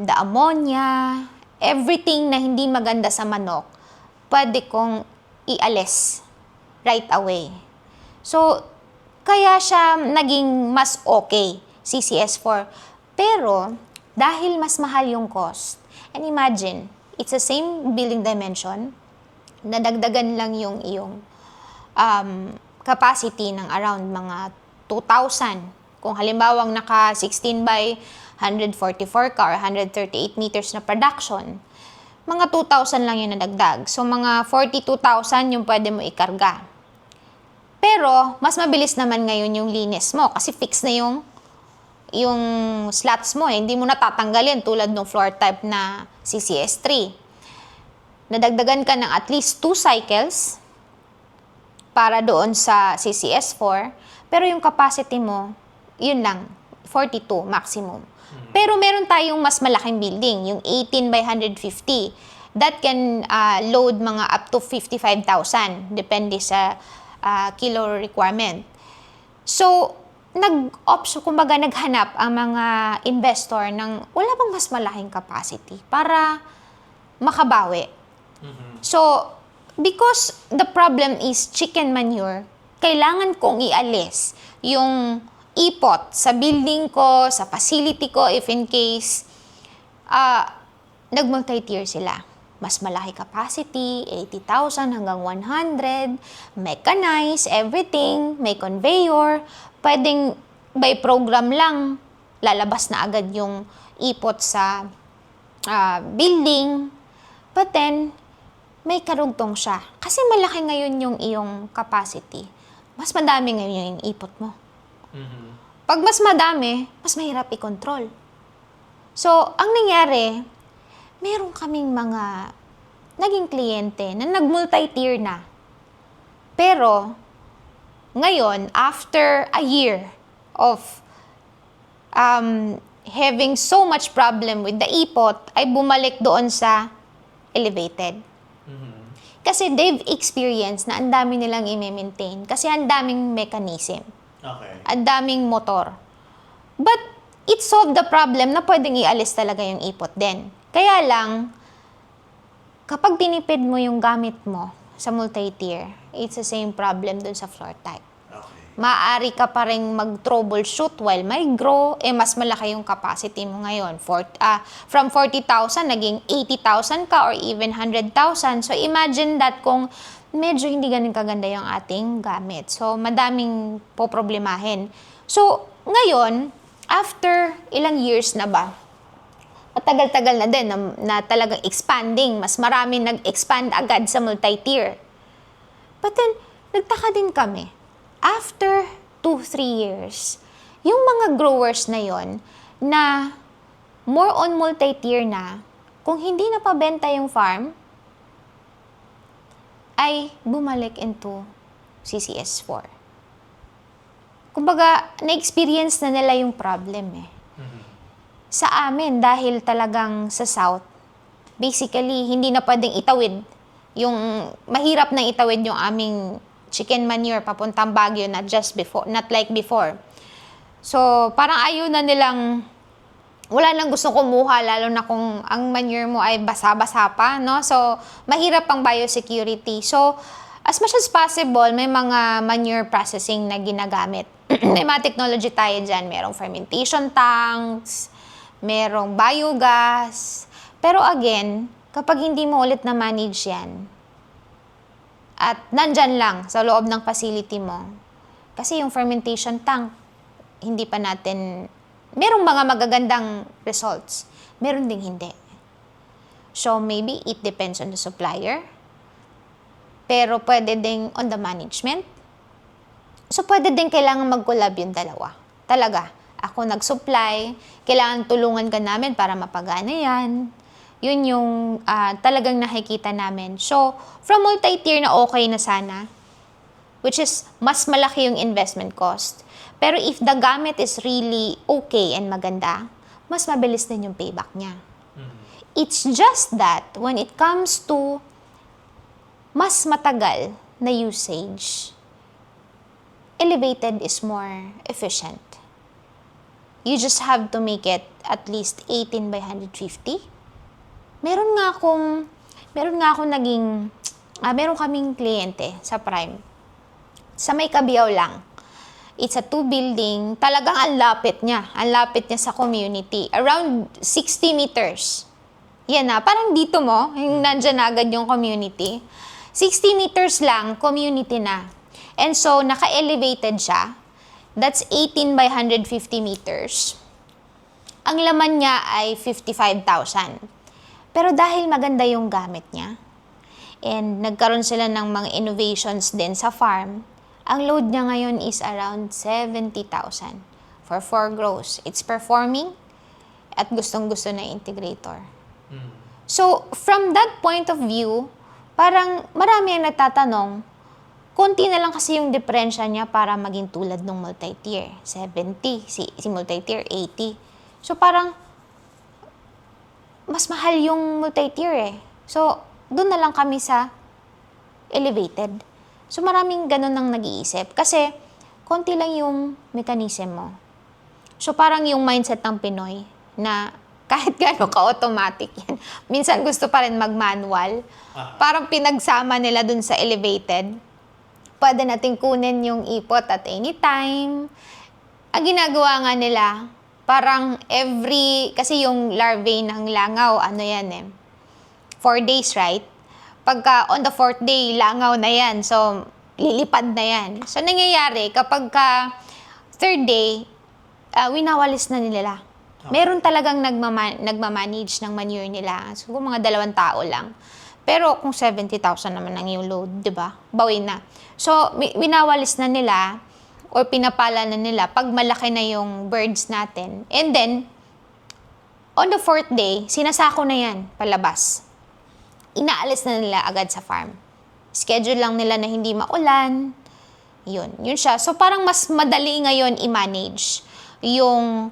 the ammonia, everything na hindi maganda sa manok, pwede kong ialis right away. So, kaya siya naging mas okay, CCS4. Pero, dahil mas mahal yung cost, and imagine, it's the same building dimension, nadagdagan lang yung iyong capacity ng around mga 2,000. Kung halimbawang naka 16 by 144 ka or 138 meters na production, mga 2,000 lang yung nadagdag. So, mga 42,000 yung pwede mo ikarga. Pero, mas mabilis naman ngayon yung linis mo kasi fix na yung slats mo. Hindi mo natatanggalin tulad ng floor type na CCS3. Nadagdagan ka ng at least 2 cycles para doon sa CCS4, pero yung capacity mo, yun lang, 42 maximum. Pero meron tayong mas malaking building, yung 18 by 150. That can load mga up to 55,000, depende sa kilo requirement. So, kumbaga naghanap ang mga investor ng wala bang mas malaking capacity para makabawi. So, because the problem is chicken manure, kailangan kong ialis yung ipot sa building ko, sa facility ko, if in case nag-multi-tier sila. Mas malaki capacity, 80,000 hanggang 100, mechanized, everything, may conveyor, pwedeng by program lang, lalabas na agad yung ipot sa building. But then, may karugtong siya. Kasi malaki ngayon yung iyong capacity. Mas madami ngayon yung ipot mo. Pag mas madami, mas mahirap i-control. So, ang nangyari, meron kaming mga naging kliyente na nag-multi-tier na. Pero, ngayon, after a year of having so much problem with the ipot, ay bumalik doon sa elevated. Kasi they've experienced na ang dami nilang i-maintain. Kasi ang daming mechanism. Okay. Ang daming motor. But, it solved the problem na pwedeng ialis talaga yung ipot din. Kaya lang, kapag tinipid mo yung gamit mo sa multi-tier, it's the same problem dun sa floor type. Okay. Maaari ka pa rin mag-troubleshoot while may grow, mas malaki yung capacity mo ngayon. From 40,000, naging 80,000 ka or even 100,000. So, imagine that kung medyo hindi ganun kaganda yung ating gamit. So, madaming poproblemahin. So, ngayon, after ilang years na ba, matagal-tagal na din na talagang expanding. Mas marami nag-expand agad sa multi-tier. But then, nagtaka din kami. After 2-3 years, yung mga growers na yon na more on multi-tier na, kung hindi na pabenta yung farm, ay bumalik into CCS4. Kumbaga, na-experience na nila yung problem eh. Sa amin, dahil talagang sa South, basically, hindi na pwedeng itawid. Mahirap na itawid yung aming chicken manure papuntang Baguio, not like before. So, parang ayaw na nilang, wala nang gustong kumuha, lalo na kung ang manure mo ay basa-basa pa, no? So, mahirap ang biosecurity. So, as much as possible, may mga manure processing na ginagamit. May mga technology tayo dyan. Merong fermentation tanks, merong biogas. Pero again, kapag hindi mo ulit na-manage yan, at nandyan lang sa loob ng facility mo, kasi yung fermentation tank, hindi pa natin, merong mga magagandang results. Meron ding hindi. So maybe it depends on the supplier. Pero pwede ding on the management. So pwede din kailangan mag-collab yung dalawa. Talaga. Ako nag-supply, kailangan tulungan ka namin para mapagana yan. Yun yung talagang nakikita namin. So, from multi-tier na okay na sana, which is mas malaki yung investment cost. Pero if the gamit is really okay and maganda, mas mabilis din yung payback niya. It's just that when it comes to mas matagal na usage, elevated is more efficient. You just have to make it at least 18 by 150. Meron kaming kliyente sa Prime. Sa may Kabiyaw lang. It's a 2-building. Talagang ang lapit niya. Ang lapit niya sa community. Around 60 meters. Yan na. Parang dito mo, yung nandyan na agad yung community. 60 meters lang, community na. And so, naka-elevated siya. That's 18 by 150 meters. Ang laman niya ay 55,000. Pero dahil maganda yung gamit niya, and nagkaroon sila ng mga innovations din sa farm, ang load niya ngayon is around 70,000 for 4 grows. It's performing at gustong-gusto na integrator. So, from that point of view, parang marami ang nagtatanong, konti na lang kasi yung diferensya niya para maging tulad ng multi-tier. 70, si multi-tier 80. So parang, mas mahal yung multi-tier eh. So, doon na lang kami sa elevated. So maraming ganun ang nag-iisip. Kasi, konti lang yung mechanism mo. So parang yung mindset ng Pinoy na kahit gano'n ka-automatic yan. Minsan gusto pa rin mag-manual. Parang pinagsama nila dun sa elevated. Pwede natin kunin yung ipot at any time. Ang ginagawa nga nila, parang kasi yung larvae ng langaw, 4 days, right? Pagka on the 4th day, langaw na yan. So, lilipad na yan. So, nangyayari, kapag 3rd day, winawalis na nila. Meron talagang nagmamanage ng manure nila. So, mga 2 tao lang. Pero kung 70,000 naman ang yung load, di ba? Bawi na. So, winawalis na nila or pinapala na nila pag malaki na yung birds natin. And then, on the 4th day, sinasako na yan palabas. Inaalis na nila agad sa farm. Schedule lang nila na hindi maulan. Yun siya. So, parang mas madali ngayon i-manage yung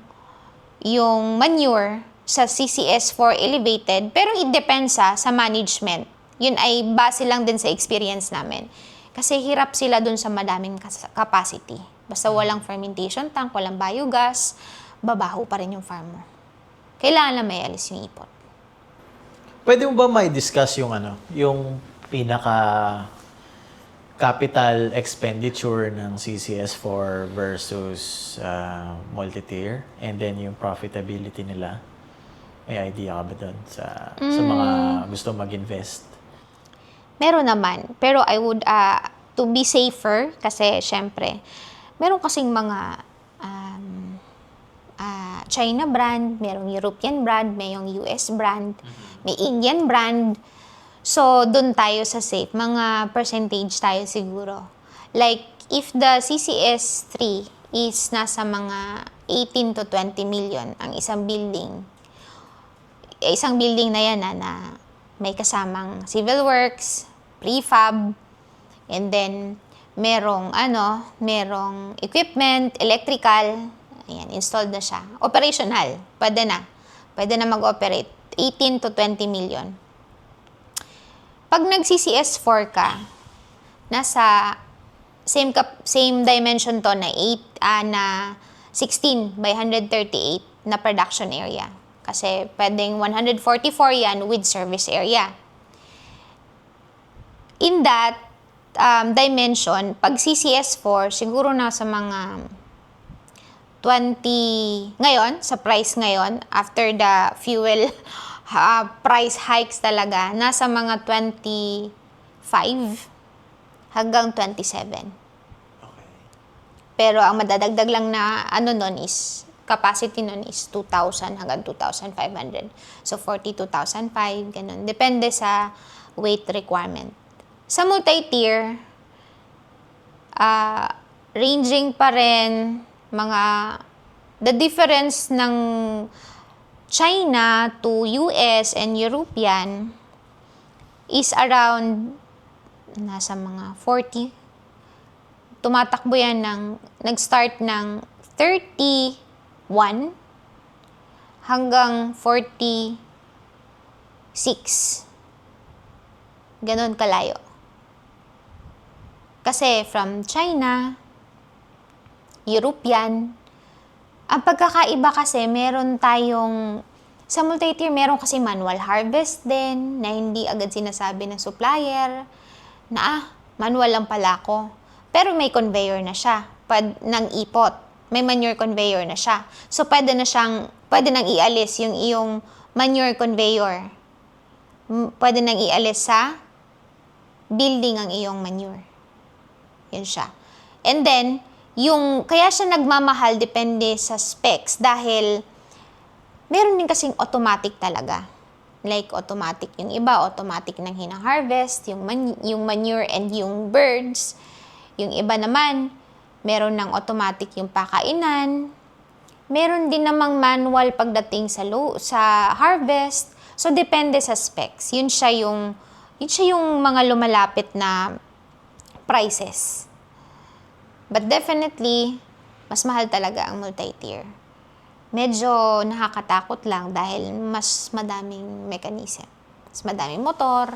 manure sa CCS4 elevated, pero it depends sa management. Yun ay base lang din sa experience namin. Kasi hirap sila dun sa madaming capacity. Basta walang fermentation tank, walang biogas, babaho pa rin yung farm mo. Kailangan na may alis yung ipot. Pwede mo ba may discuss yung pinaka capital expenditure ng CCS4 versus multi-tier, and then yung profitability nila? May idea ka ba doon sa mga gusto mag-invest? Meron naman. Pero I would, to be safer, kasi syempre, meron kasing mga China brand, merong European brand, mayong US brand, may Indian brand. So, doon tayo sa safe. Mga percentage tayo siguro. Like, if the CCS3 is nasa mga 18 to 20 million ang isang building na yan na may kasamang civil works, prefab, and then merong equipment, electrical, ayan, installed na siya. Operational, pwede na mag-operate. 18 to 20 million. Pag nag-CCS4 ka, nasa same dimension to na 16 by 138 na production area. Kasi pwedeng 144 yan with service area. In that dimension, pag CCS4, siguro nasa mga 20, ngayon, sa price ngayon, after the fuel price hikes talaga, nasa mga 25 hanggang 27. Okay. Pero ang madadagdag lang na nun is, capacity nun is 2,000 hanggang 2,500. So, 42,005, ganun. Depende sa weight requirement. Sa multi-tier, ranging pa rin the difference ng China to US and European is around nasa mga 40. Tumatakbo yan nag-start ng 31 hanggang 46. Ganon kalayo. Kasi from China, European, ang pagkakaiba kasi meron tayong, sa multi-tier meron kasi manual harvest din, na hindi agad sinasabi ng supplier, na manual lang pala ako. Pero may conveyor na siya, ng ipot. May manure conveyor na siya. So, pwede nang ialis yung iyong manure conveyor. Pwede nang ialis sa building ang iyong manure. Yun siya. And then, kaya siya nagmamahal depende sa specs dahil meron din kasing automatic talaga. Like automatic yung iba, automatic nang hina-harvest, yung manure and yung birds. Yung iba naman, meron ng automatic yung pakainan. Meron din namang manual pagdating sa harvest. So, depende sa specs. Yun siya yung mga lumalapit na prices. But definitely, mas mahal talaga ang multi-tier. Medyo nakakatakot lang dahil mas madaming mechanism. Mas madaming motor,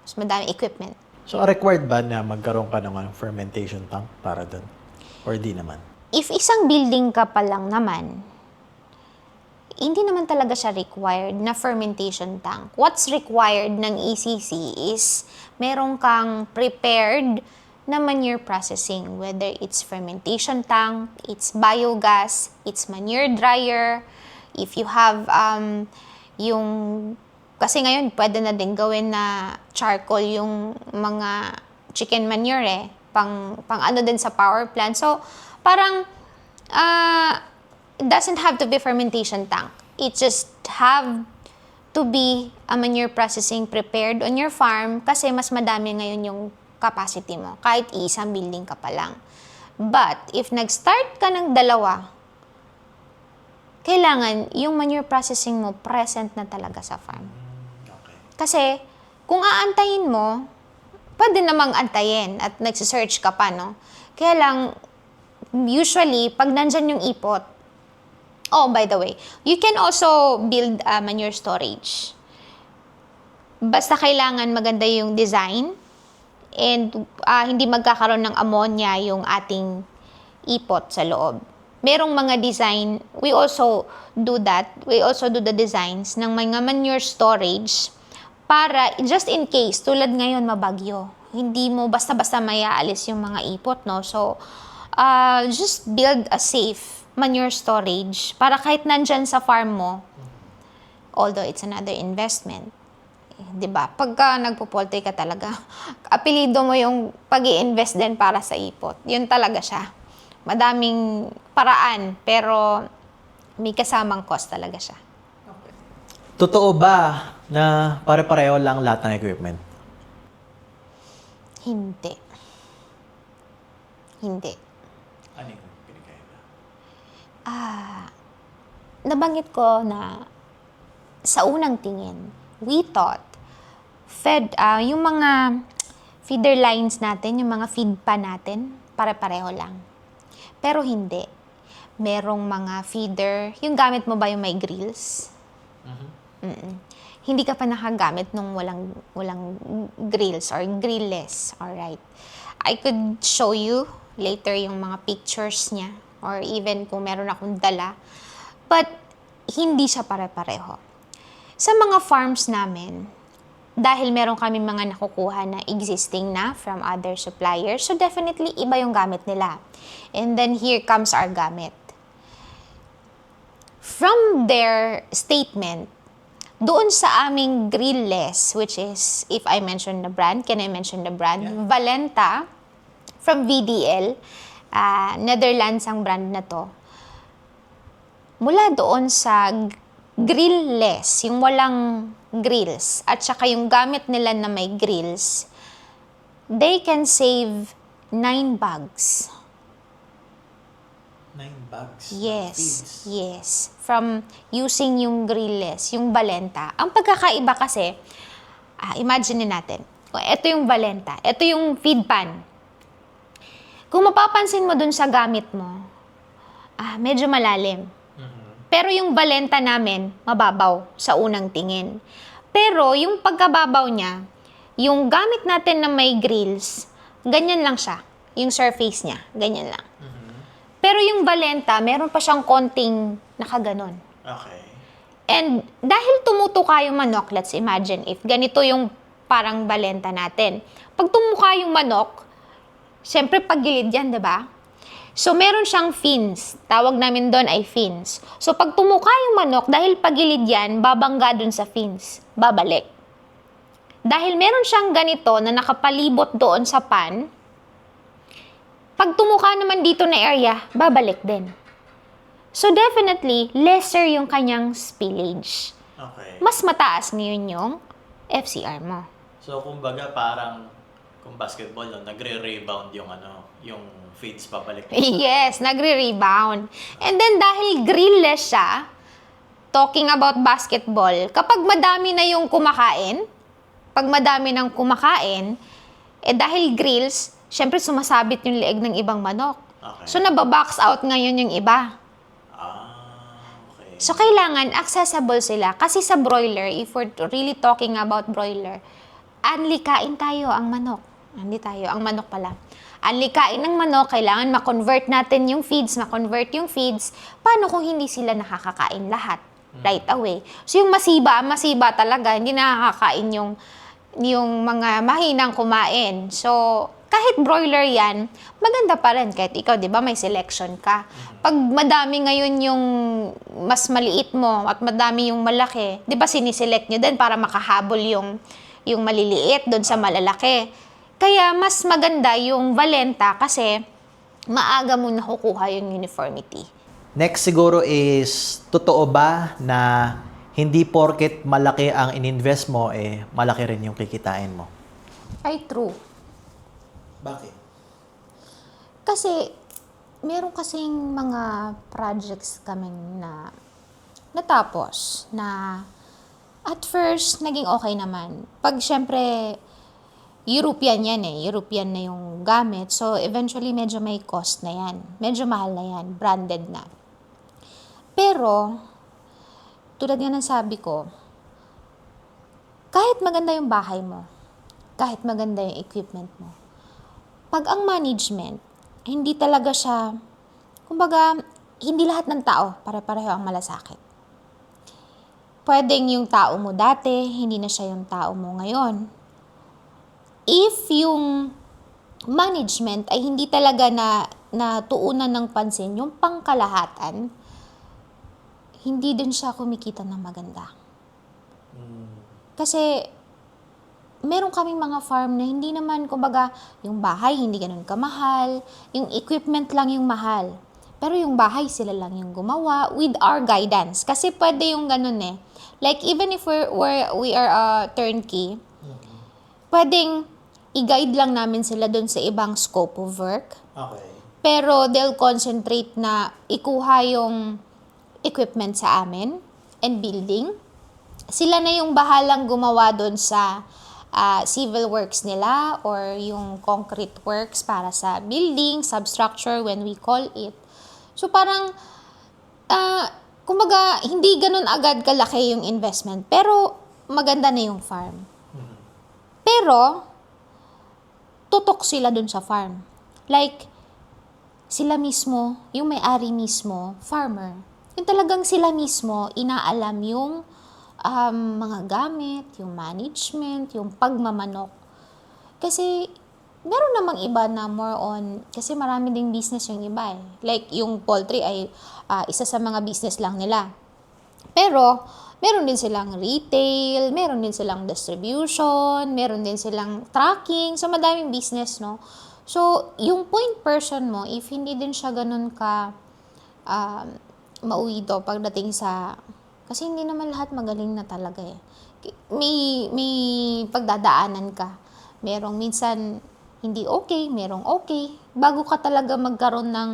mas madaming equipment. So, required ba na magkaroon ka ng fermentation tank para doon? Or di naman? If isang building ka pa lang naman, hindi naman talaga siya required na fermentation tank. What's required ng ECC is meron kang prepared na manure processing, whether it's fermentation tank, it's biogas, it's manure dryer, if you have yung, kasi ngayon pwede na din gawin na charcoal yung mga chicken manure pang ano din sa power plant. So, parang, it doesn't have to be fermentation tank. It just have to be a manure processing prepared on your farm kasi mas madami ngayon yung capacity mo, kahit isang building ka pa lang. But, if nag-start ka ng dalawa, kailangan yung manure processing mo present na talaga sa farm. Okay. Kasi, kung aantayin mo, pwede namang antayin at nagsisearch ka pa, no? Kaya lang, usually, pag nandyan yung ipot, oh, by the way, you can also build a manure storage. Basta kailangan maganda yung design and hindi magkakaroon ng ammonia yung ating ipot sa loob. Merong mga design, we also do that. We also do the designs ng mga manure storage para just in case, tulad ngayon mabagyo, hindi mo basta-basta mayaalis yung mga ipot, no? So, just build a safe manure storage para kahit nandyan sa farm mo, although it's another investment, 'di ba? Pagka nagpo-poultry ka talaga, apelido mo yung pag-i-invest din para sa ipot. Yun talaga siya. Madaming paraan, pero may kasamang cost talaga siya. Totoo ba na pare-pareho lang lahat ng equipment? Hindi. Hindi. Ano yung pinagkaiba? Nabanggit ko na sa unang tingin, we thought yung mga feeder lines natin, yung mga feed pa natin, pare-pareho lang. Pero hindi. Merong mga feeder, yung gamit mo ba yung may grills? Hindi ka pa nakagamit nung walang grills or grillless. Alright. I could show you later yung mga pictures niya or even kung meron akong dala. But, hindi siya pare-pareho. Sa mga farms namin, dahil meron kami mga nakukuha na existing na from other suppliers, so definitely iba yung gamit nila. And then here comes our gamit. From their statement, doon sa aming grillless, which is, if I mention the brand, can I mention the brand? Yeah. Valenta, from VDL, Netherlands ang brand na to. Mula doon sa grillless, yung walang grills, at saka yung gamit nila na may grills, they can save 9 bags. 9 bags? Yes, Feeds? yes. From using yung grillless, yung Valenta. Ang pagkakaiba kasi, imagine natin, ito yung Valenta, ito yung feed pan. Kung mapapansin mo dun sa gamit mo, medyo malalim. Pero yung Valenta namin, mababaw sa unang tingin. Pero yung pagkababaw niya, yung gamit natin na may grills, ganyan lang siya. Yung surface niya, ganyan lang. Pero yung Valenta, meron pa siyang konting nakaganon. Okay. And dahil tumutuka yung manok, let's imagine if ganito yung parang Valenta natin. Pag tumuka yung manok, syempre paggilid yan, di ba? So, meron siyang fins. Tawag namin doon ay fins. So, pag tumuka yung manok, dahil pagilid yan, babangga doon sa fins. Babalik. Dahil meron siyang ganito na nakapalibot doon sa pan, pag tumuka naman dito na area, babalik din. So, definitely, lesser yung kanyang spillage. Okay. Mas mataas ngayon yung FCR mo. So, kumbaga parang kung basketball, no, nagre-rebound yung yung feeds papalik. Yes, nagre-rebound. And then dahil grillless siya, talking about basketball, kapag madami na yung kumakain, dahil grills, syempre sumasabit yung leeg ng ibang manok. Okay. So, nababox out ngayon yung iba. Okay. So, kailangan accessible sila. Kasi sa broiler, if we're really talking about broiler, anlikain tayo ang manok. Hindi tayo, ang manok pala. Anlikain ng manok, kailangan ma-convert natin yung feeds, ma-convert yung feeds. Paano kung hindi sila nakakakain lahat right away? So, yung masiba talaga, hindi nakakakain yung mga mahinang kumain. So, kahit broiler yan, maganda pa rin. Kahit ikaw, di ba, may selection ka. Pag madami ngayon yung mas maliit mo at madami yung malaki, di ba siniselect nyo din para makahabol yung maliliit doon sa malalaki. Kaya mas maganda yung Valenta kasi maaga mo nakukuha yung uniformity. Next siguro is, totoo ba na hindi porket malaki ang ininvest mo, malaki rin yung kikitain mo? Ay, true. Bakit? Kasi, meron kasing mga projects kaming na natapos na at first, naging okay naman. Pag syempre, European yan European na yung gamit. So, eventually, medyo may cost na yan. Medyo mahal na yan. Branded na. Pero, tulad nga ng sabi ko, kahit maganda yung bahay mo, kahit maganda yung equipment mo, pag ang management, hindi talaga siya, kumbaga, hindi lahat ng tao pare-pareho ang malasakit. Pwedeng yung tao mo dati, hindi na siya yung tao mo ngayon. If yung management ay hindi talaga natuunan ng pansin, yung pangkalahatan, hindi din siya kumikita ng maganda. Kasi, meron kaming mga farm na hindi naman, kumbaga, yung bahay hindi ganun kamahal, yung equipment lang yung mahal. Pero yung bahay sila lang yung gumawa with our guidance. Kasi pwede yung ganun Like, even if we are a turnkey, pwedeng i-guide lang namin sila dun sa ibang scope of work. Okay. Pero they'll concentrate na ikuha yung equipment sa amin and building. Sila na yung bahalang gumawa dun sa civil works nila or yung concrete works para sa building, substructure when we call it. So parang, kumbaga, hindi ganun agad kalaki yung investment. Pero maganda na yung farm. Pero, tutok sila dun sa farm. Like, sila mismo, yung may-ari mismo, farmer. Yung talagang sila mismo, inaalam yung mga gamit, yung management, yung pagmamanok. Kasi, meron namang iba na more on, kasi marami ding business yung iba Like, yung poultry ay isa sa mga business lang nila. Pero, meron din silang retail, meron din silang distribution, meron din silang tracking. So, madaming business, no? So, yung point person mo, if hindi din siya ganun ka mauwido pagdating sa... Kasi hindi naman lahat magaling na talaga May pagdadaanan ka. Merong minsan hindi okay, merong okay. Bago ka talaga magkaroon ng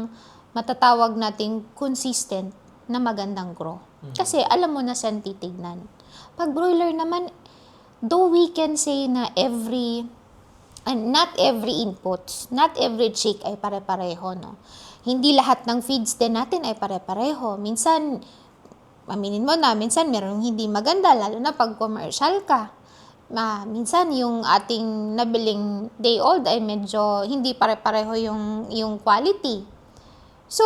matatawag nating consistent na magandang grow. Kasi alam mo na saan titignan. Pag broiler naman, though we can say na not every inputs, not every chick ay pare-pareho, no? Hindi lahat ng feeds din natin ay pare-pareho. Minsan, aminin mo na, minsan merong hindi maganda, lalo na pag commercial ka. Minsan yung ating nabiling day old ay medyo hindi pare-pareho yung quality. So,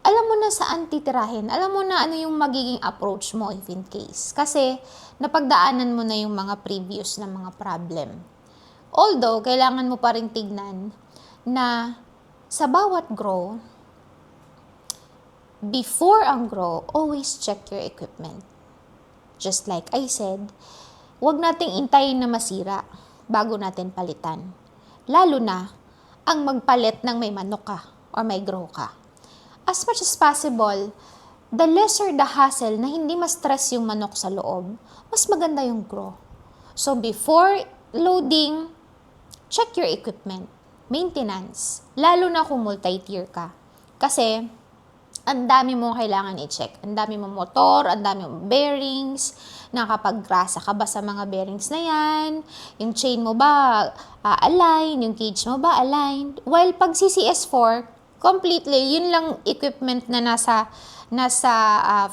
alam mo na saan titirahin. Alam mo na ano yung magiging approach mo if in case. Kasi, napagdaanan mo na yung mga previous na mga problem. Although, kailangan mo pa rin tignan na sa bawat grow, before ang grow, always check your equipment. Just like I said, huwag nating intayin na masira bago natin palitan. Lalo na, ang magpalit ng may manok ka or may grow ka. As much as possible, the lesser the hassle na hindi ma-stress yung manok sa loob, mas maganda yung grow. So, before loading, check your equipment. Maintenance. Lalo na kung multi-tier ka. Kasi, ang dami mong kailangan i-check. Ang dami mong motor, ang dami mong bearings, Nakapaggrasa ka ba sa mga bearings na yan? Yung chain mo ba align? Yung cage mo ba aligned? While pag CCS4, completely, yun lang equipment na nasa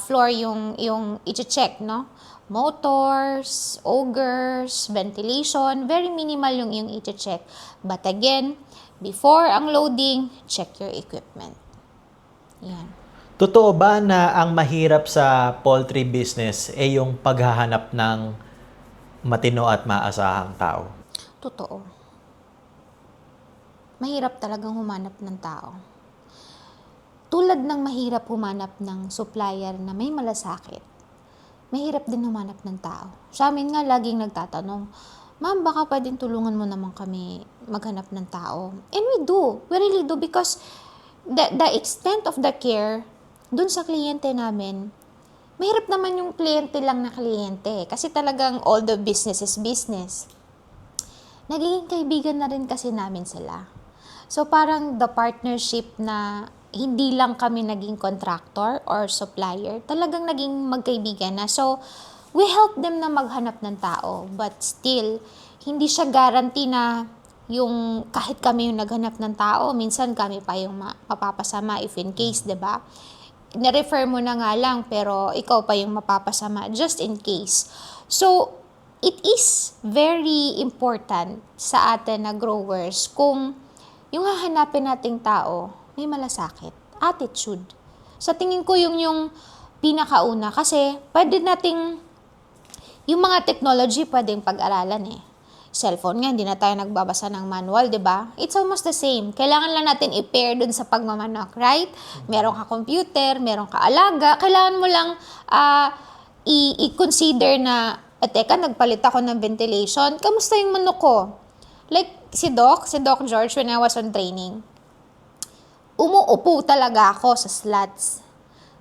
floor yung i-check, no? Motors, augers, ventilation, very minimal yung i-check. But again, before ang loading, check your equipment. Yan. Totoo ba na ang mahirap sa poultry business ay yung paghahanap ng matino at maasahang tao? Totoo. Mahirap talagang humanap ng tao. Tulad ng mahirap humanap ng supplier na may malasakit, mahirap din humanap ng tao. Sa amin nga, laging nagtatanong, "Ma'am, baka pwedeng tulungan mo naman kami maghanap ng tao." And we do. We really do because the extent of the care dun sa kliyente namin, mahirap naman yung kliyente lang na kliyente. Kasi talagang all the business is business. Nagiging kaibigan na rin kasi namin sila. So parang the partnership na hindi lang kami naging contractor or supplier, talagang naging magkaibigan na. So, we help them na maghanap ng tao. But still, hindi siya guarantee na yung kahit kami yung naghanap ng tao, minsan kami pa yung mapapasama if in case, 'di ba? Na-refer mo na nga lang, pero ikaw pa yung mapapasama just in case. So, it is very important sa atin na growers kung yung hahanapin nating tao, may malasakit, attitude. Sa tingin ko yung pinakauna kasi pwede nating yung mga technology pwedeng pag-aralan eh. Cellphone nga, hindi na tayo nagbabasa ng manual, di ba? It's almost the same. Kailangan lang natin i-pair dun sa pagmamanok, right? Meron ka computer, meron ka alaga, kailangan mo lang i-consider na, teka, nagpalit ako ng ventilation, kamusta yung manok ko? Like, si Doc George, when I was on training, umuupo talaga ako sa slats.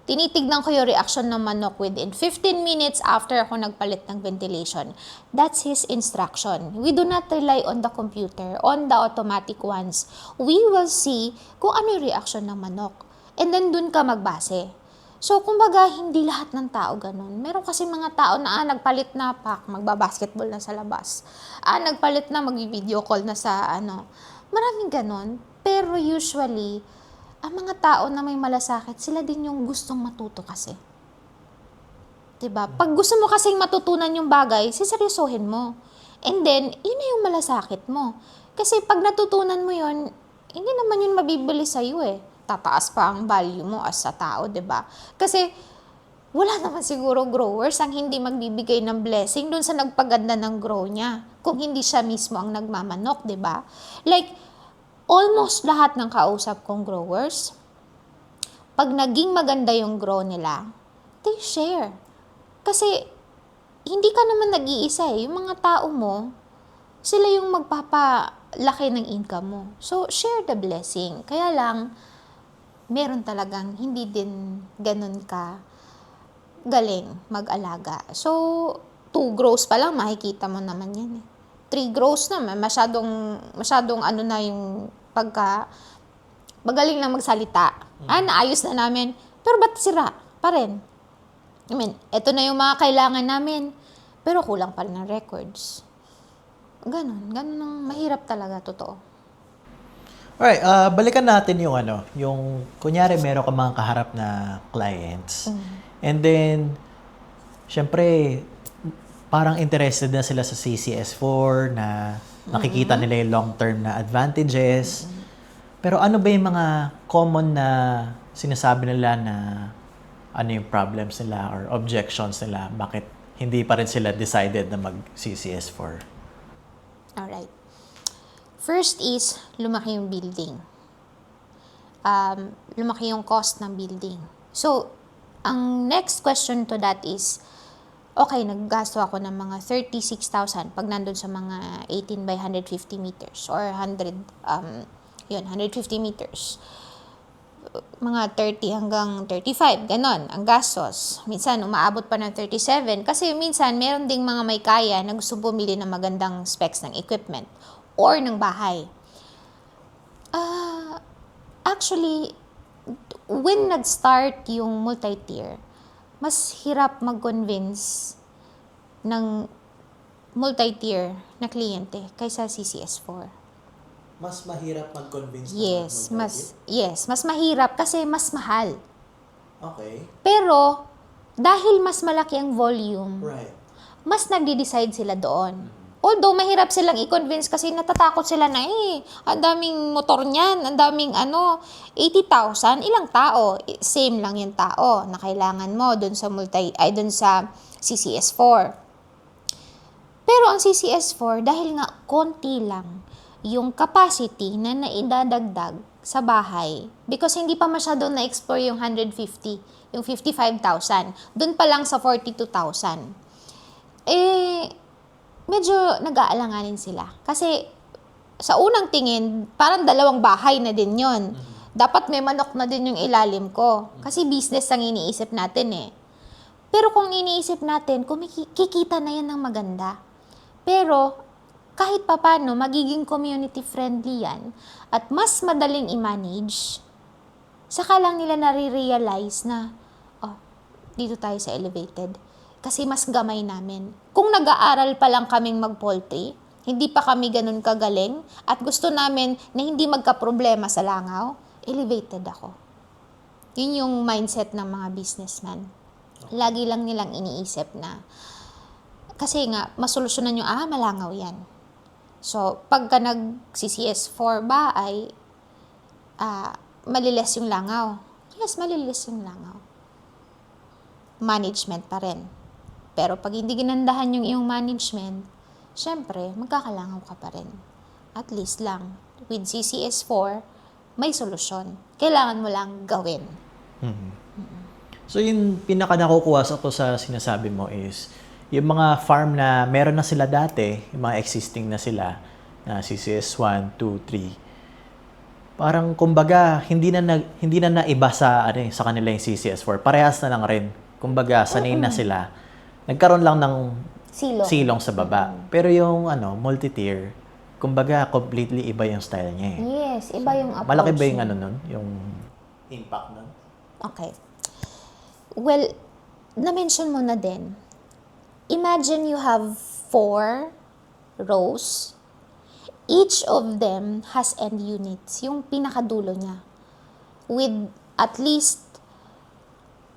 Tinitignan ko yung reaction ng manok within 15 minutes after ako nagpalit ng ventilation. That's his instruction. We do not rely on the computer, on the automatic ones. We will see kung ano yung reaction ng manok. And then dun ka magbase. So, kumbaga, hindi lahat ng tao ganun. Meron kasi mga tao na, nagpalit na, magbabasketball na sa labas. Nagpalit na, mag-video call na sa, Maraming ganun. Pero usually, ang mga tao na may malasakit, sila din yung gustong matuto kasi. 'Di ba? Pag gusto mo kasing matutunan yung bagay, siseryosohin mo. And then, yun na yung malasakit mo. Kasi pag natutunan mo yun, hindi naman yun mabibili sa'yo eh. Tataas pa ang value mo as a tao, 'di ba? Kasi, wala naman siguro growers ang hindi magbibigay ng blessing dun sa nagpaganda ng grow niya. Kung hindi siya mismo ang nagmamanok, 'di ba? Like, almost lahat ng kausap kong growers, pag naging maganda yung grow nila, they share. Kasi, hindi ka naman nag-iisa eh. Yung mga tao mo, sila yung magpapalaki ng income mo. So, share the blessing. Kaya lang, meron talagang hindi din ganun ka galing mag-alaga. So, 2 grows pa lang, makikita mo naman yan eh. 3 grows na, masyadong na yung pagka magaling na magsalita. Naayos na namin. Pero ba't sira pa rin? I mean, eto na yung mga kailangan namin. Pero kulang pa rin ng records. Ganun ang mahirap talaga, totoo. Alright, balikan natin yung kunyari meron ka mga kaharap na clients. And then, syempre, parang interested na sila sa CCS4 na nakikita nila yung long-term na advantages. Pero ano ba yung mga common na sinasabi nila na ano yung problems nila or objections nila? Bakit hindi pa rin sila decided na mag-CCS4? Alright. First is, lumaki yung building. Lumaki yung cost ng building. So, ang next question to that is, okay, naggasto ako ng mga 36,000 pag nandun sa mga 18 by 150 meters or 150 meters. Mga 30 hanggang 35, ganon, ang gastos. Minsan, umaabot pa ng 37 kasi minsan, meron ding mga may kaya na gusto bumili ng magandang specs ng equipment or ng bahay. Actually, when nag-start yung multi-tier, mas hirap mag-convince ng multi-tier na kliyente kaysa CCS4. Mas mahirap mag-convince Mas mahirap kasi mas mahal. Okay. Pero, dahil mas malaki ang volume, Right. mas nagde-decide sila doon. Although, mahirap silang i-convince kasi natatakot sila na, ang daming motor niyan, ang daming 80,000, ilang tao? Same lang yung tao na kailangan mo doon sa doon sa CCS4. Pero ang CCS4, dahil nga konti lang yung capacity na naidadagdag sa bahay, because hindi pa masyadong na-explore yung 150, yung 55,000, doon pa lang sa 42,000. Medyo nag-aalanganin sila. Kasi sa unang tingin, parang 2 bahay na din yon. Dapat may manok na din yung ilalim ko. Kasi business ang iniisip natin eh. Pero kung iniisip natin, kikita na yan ng maganda. Pero kahit papano, magiging community friendly yan at mas madaling i-manage, saka lang nila nare-realize na, dito tayo sa elevated. Kasi mas gamay namin. Kung nag-aaral pa lang kaming mag-poultry, hindi pa kami ganun kagaling, at gusto namin na hindi magka-problema sa langaw, elevated ako. Yun yung mindset ng mga businessman. Lagi lang nilang iniisip na, kasi nga, masolusyonan yung, malangaw yan. So, pagka nag-CCS4 ba ay maliles yung langaw. Yes, maliles yung langaw. Management pa rin. Pero pag hindi ginandahan yung iyong management, syempre, magkakalangaw ka pa rin. At least lang, with CCS4, may solusyon. Kailangan mo lang gawin. So, yung pinaka nakukuha ko sa sinasabi mo is, yung mga farm na meron na sila dati, yung mga existing na sila, na CCS 1, 2, 3, parang kumbaga, hindi na naiba sa kanila yung CCS 4. Parehas na lang rin. Kumbaga, sanay na sila. Nagkaroon lang ng silong sa baba. Pero yung multi-tier, kumbaga, completely iba yung style niya eh. Yes, iba yung approach. Malaki ba yung yung impact nun? Okay. Well, na-mention mo na din. Imagine you have 4 rows. Each of them has end units, yung pinakadulo niya. With at least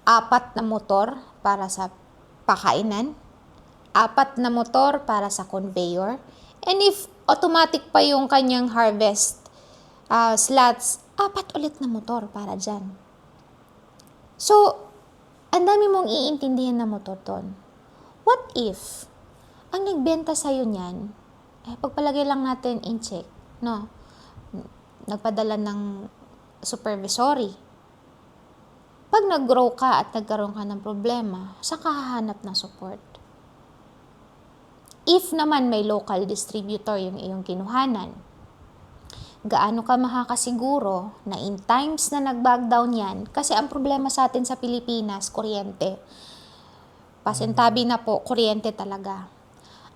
4 na motor para sa pakainan, 4 na motor para sa conveyor, and if automatic pa yung kanyang harvest slots, 4 ulit na motor para dyan. So, ang dami mong iintindihan na motor doon. What if, ang nagbenta sa'yo niyan, pagpalagay lang natin in check, no? Nagpadala ng supervisory. Pag nag-grow ka at nagkaroon ka ng problema, saan ka hahanap ng support? If naman may local distributor yung iyong kinuhanan, gaano ka makakasiguro na in times na nag-back down yan, kasi ang problema sa atin sa Pilipinas, kuryente. Pasintabi na po, kuryente talaga.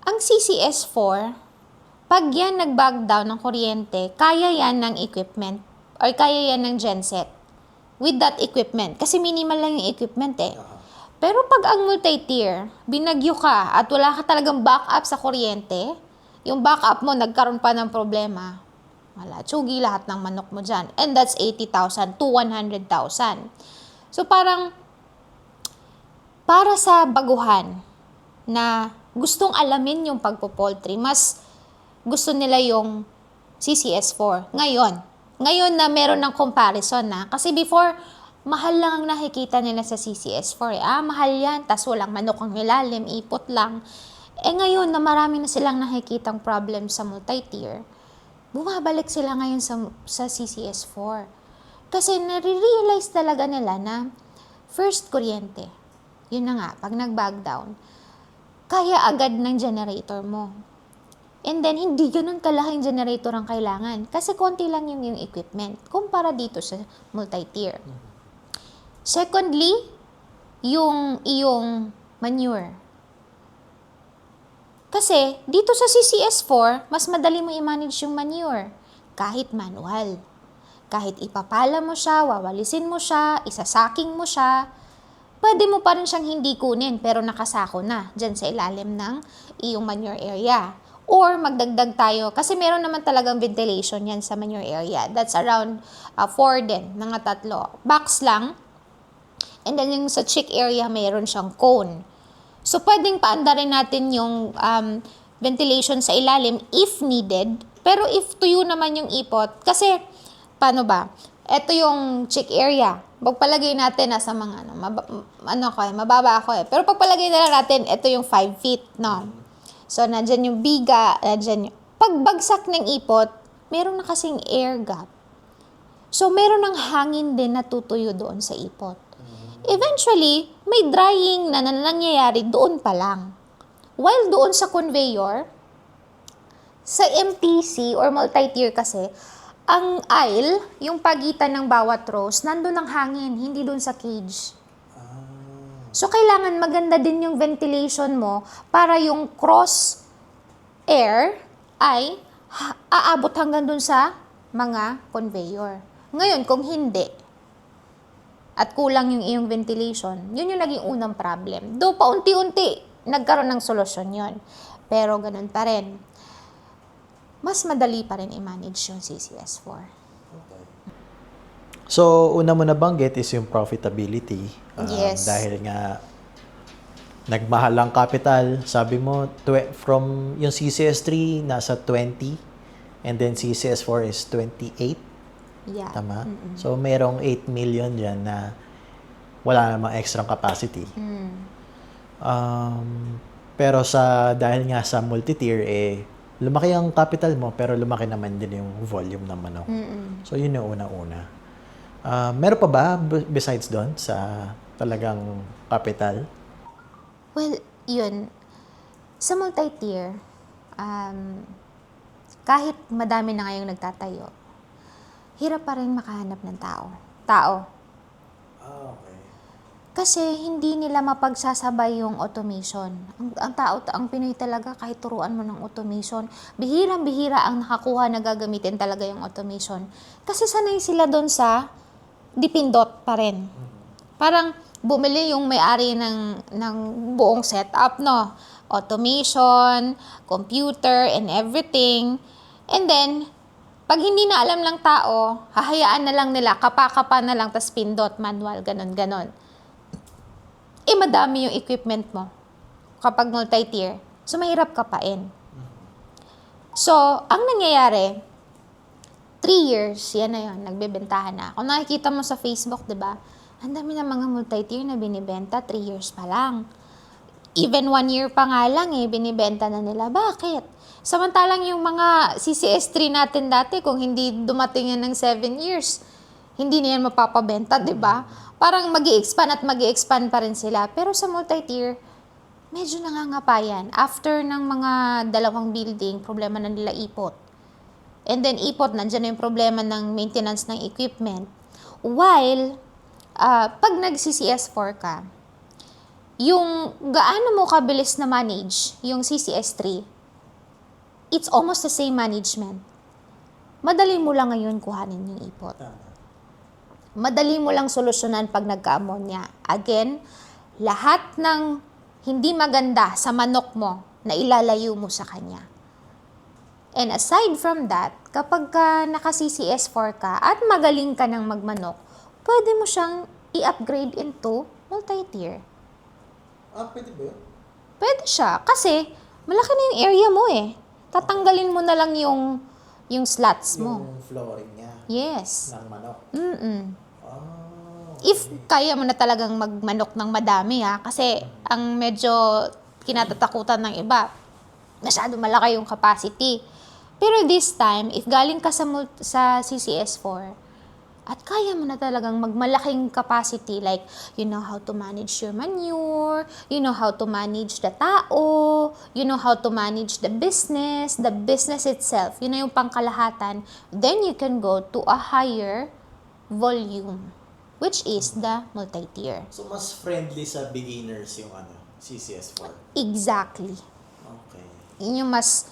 Ang CCS4, pag yan nag-back down ng kuryente, kaya yan ng equipment or kaya yan ng genset with that equipment. Kasi minimal lang yung equipment eh. Pero pag ang multi-tier, binagyo ka at wala ka talagang backup sa kuryente, yung backup mo nagkaroon pa ng problema, wala, tsugi lahat ng manok mo dyan. And that's 80,000 to 100,000. So parang, para sa baguhan na gustong alamin yung pagpo-poultry, mas gusto nila yung CCS4. Ngayon na meron ng comparison na. Kasi before, mahal lang ang nakikita nila sa CCS4. Mahal yan, tas walang manok ang ilalim, ipot lang. Ngayon na marami na silang nakikitang problem sa multi-tier, bumabalik sila ngayon sa CCS4. Kasi nare-realize talaga nila na first, kuryente. Yun na nga, pag nag-back down, kaya agad ng generator mo. And then, hindi ganun kalaking generator ang kailangan. Kasi konti lang yung equipment kumpara dito sa multi-tier. Secondly, yung iyong manure. Kasi, dito sa CCS4, mas madali mo i-manage yung manure. Kahit manual. Kahit ipapala mo siya, wawalisin mo siya, isasaking mo siya, pwede mo pa rin siyang hindi kunin pero nakasako na dyan sa ilalim ng iyong manure area. Or magdagdag tayo, kasi meron naman talagang ventilation yan sa manure area. That's around 4 din, mga 3. Box lang. And then yung sa chick area, mayroon siyang cone. So, pwedeng paandarin natin yung ventilation sa ilalim if needed. Pero if tuyo naman yung ipot, kasi, paano ba? Ito yung chick area. Pagpalagay natin nasa mga, mababa ako eh. Pero pagpalagay na lang natin, ito yung 5 feet, no? So, nandyan yung biga, nandyan yung... Pagbagsak ng ipot, meron na kasing air gap. So, meron ng hangin din na tutuyo doon sa ipot. Eventually, may drying na nangyayari doon pa lang. While doon sa conveyor, sa MTC or multi-tier kasi, ang aisle, yung pagitan ng bawat rows, nandun ang hangin, hindi doon sa cage. So, kailangan maganda din yung ventilation mo para yung cross air ay aabot hanggang dun sa mga conveyor. Ngayon, kung hindi, at kulang yung iyong ventilation, yun yung naging unang problem. Though paunti-unti, nagkaroon ng solusyon yun. Pero ganun pa rin. Mas madali pa rin i-manage yung CCS4. So, una mo nabanggit is yung profitability. Yes. Dahil nga, nagmahal ang capital. Sabi mo, from yung CCS3, nasa 20. And then CCS4 is 28. Yeah. Tama? So, merong 8 million dyan na wala namang extra capacity. Pero dahil nga sa multi-tier, lumaki ang capital mo, pero lumaki naman din yung volume ng manok. So, yun yung una-una. Meron pa ba besides doon sa talagang capital? Well, yun. Sa multi-tier, kahit madami na ngayong nagtatayo, hirap pa rin makahanap ng tao. Okay. Kasi hindi nila mapagsasabay yung automation. Ang Pinoy talaga, kahit turuan mo ng automation, bihirang-bihira ang nakakuha na gagamitin talaga yung automation. Kasi sanay sila doon sa dipindot pa rin. Parang bumili yung may-ari ng buong setup, no? Automation, computer, and everything. And then, pag hindi na alam lang tao, hahayaan na lang nila, kapa-kapa na lang, tas pindot, manual, ganon. Madami yung equipment mo kapag multi-tier. So, mahirap kapain. So, ang nangyayari, 3 years, yan na yun, nagbebentahan na. Kung nakikita mo sa Facebook, di ba? Ang dami ng mga multi-tier na binibenta, 3 years pa lang. Even 1 year pa nga lang, binibenta na nila. Bakit? Samantalang yung mga CCS3 natin dati, kung hindi dumating yan ng 7 years, hindi na yan mapapabenta, di ba? Parang mag-i-expand at mag-i-expand pa rin sila. Pero sa multi-tier, medyo nangangapayan. After ng mga 2 building, problema na nila ipot. And then ipot, nandiyan na yung problema ng maintenance ng equipment. While, pag nag-CCS4 ka, yung gaano mo kabilis na manage yung CCS3, it's almost the same management. Madali mo lang ngayon kuhanin yung ipot. Madali mo lang solusyonan pag nagka-ammonia. Again, lahat ng hindi maganda sa manok mo na ilalayo mo sa kanya. And aside from that, kapag naka-CCS4 ka at magaling ka ng magmanok, pwede mo siyang i-upgrade into multi-tier. Pwede ba yun? Pwede siya. Kasi, malaki na yung area mo eh. Tatanggalin mo na lang yung slots mo. Yung flooring niya. Yes. Ng manok. If kaya mo na talagang magmanok ng madami kasi ang medyo kinatatakutan ng iba, masyado malaki yung capacity. Pero this time, if galing ka sa CCS4, at kaya mo na talagang magmalaking capacity, like, you know how to manage your manure, you know how to manage the tao, you know how to manage the business itself, yun na yung pangkalahatan, then you can go to a higher volume, which is the multi-tier. So, mas friendly sa beginners yung CCS4? Exactly. Okay. Yun yung mas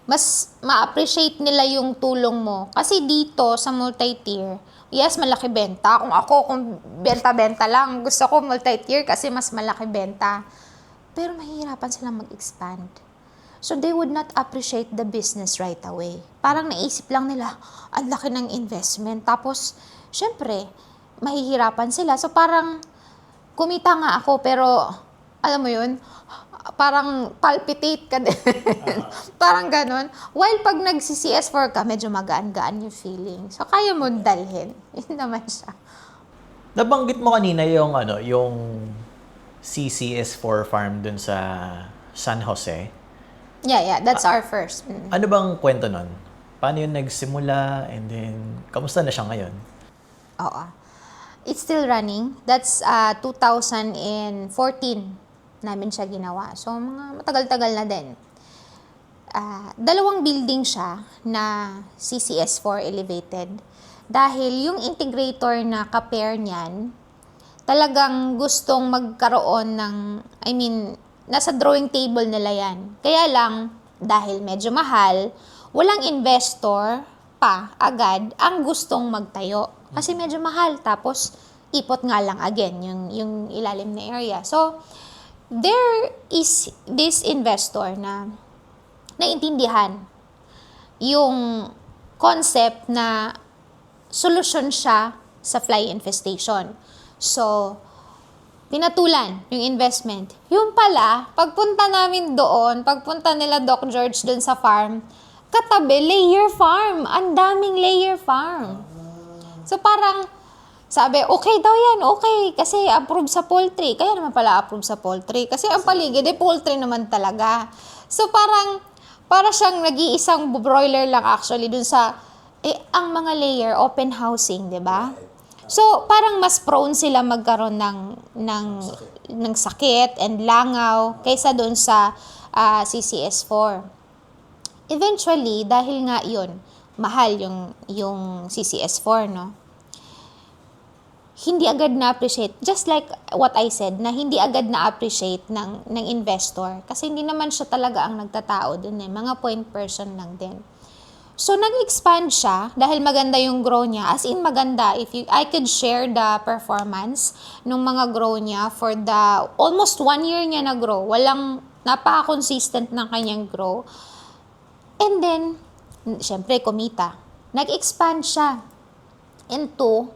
mas ma-appreciate nila yung tulong mo. Kasi dito sa multi-tier, yes, malaki benta. Kung benta-benta lang, gusto ko multi-tier kasi mas malaki benta. Pero mahihirapan silang mag-expand. So they would not appreciate the business right away. Parang naisip lang nila, ang laki ng investment. Tapos, syempre, mahihirapan sila. So parang, kumita nga ako, pero, alam mo yun, parang palpitate ka din. Parang ganun. While pag nag-CCS4 ka, medyo magaan-gaan yung feeling. So, kaya mo dalhin. Yun naman siya. Nabanggit mo kanina yung yung CCS4 farm dun sa San Jose. Yeah, that's our first. Ano bang kwento nun? Paano yun nagsimula? And then, kamusta na siya ngayon? Oo. It's still running. That's 2014 namin siya ginawa. So, mga matagal-tagal na din. Dalawang building siya na CCS4 elevated. Dahil yung integrator na ka-pair niyan, talagang gustong magkaroon ng, nasa drawing table nila yan. Kaya lang, dahil medyo mahal, walang investor pa agad ang gustong magtayo. Kasi medyo mahal. Tapos, ipot nga lang again yung ilalim na area. So, there is this investor na naintindihan yung concept na solusyon siya sa fly infestation. So, pinatulan yung investment. Yung pala, pagpunta namin doon, pagpunta nila Doc George doon sa farm, katabi, layer farm. Ang daming layer farm. So, parang, sabi, okay daw yan, okay. Kasi approve sa poultry. Kaya naman pala approve sa poultry. Kasi ang paligid, poultry naman talaga. So, para siyang nag-iisang broiler lang actually dun sa, ang mga layer, open housing, di ba? So, parang mas prone sila magkaroon ng sakit and langaw kaysa doon sa CCS4. Eventually, dahil nga yun, mahal yung CCS4, no? Hindi agad na-appreciate. Just like what I said, na hindi agad na-appreciate ng investor. Kasi hindi naman siya talaga ang nagtatao dun eh. Mga point person lang din. So, nag-expand siya dahil maganda yung grow niya. As in, maganda. I could share the performance ng mga grow niya for the almost 1 year niya na grow. Walang napaka-consistent ng kanyang grow. And then, syempre, kumita. Nag-expand siya into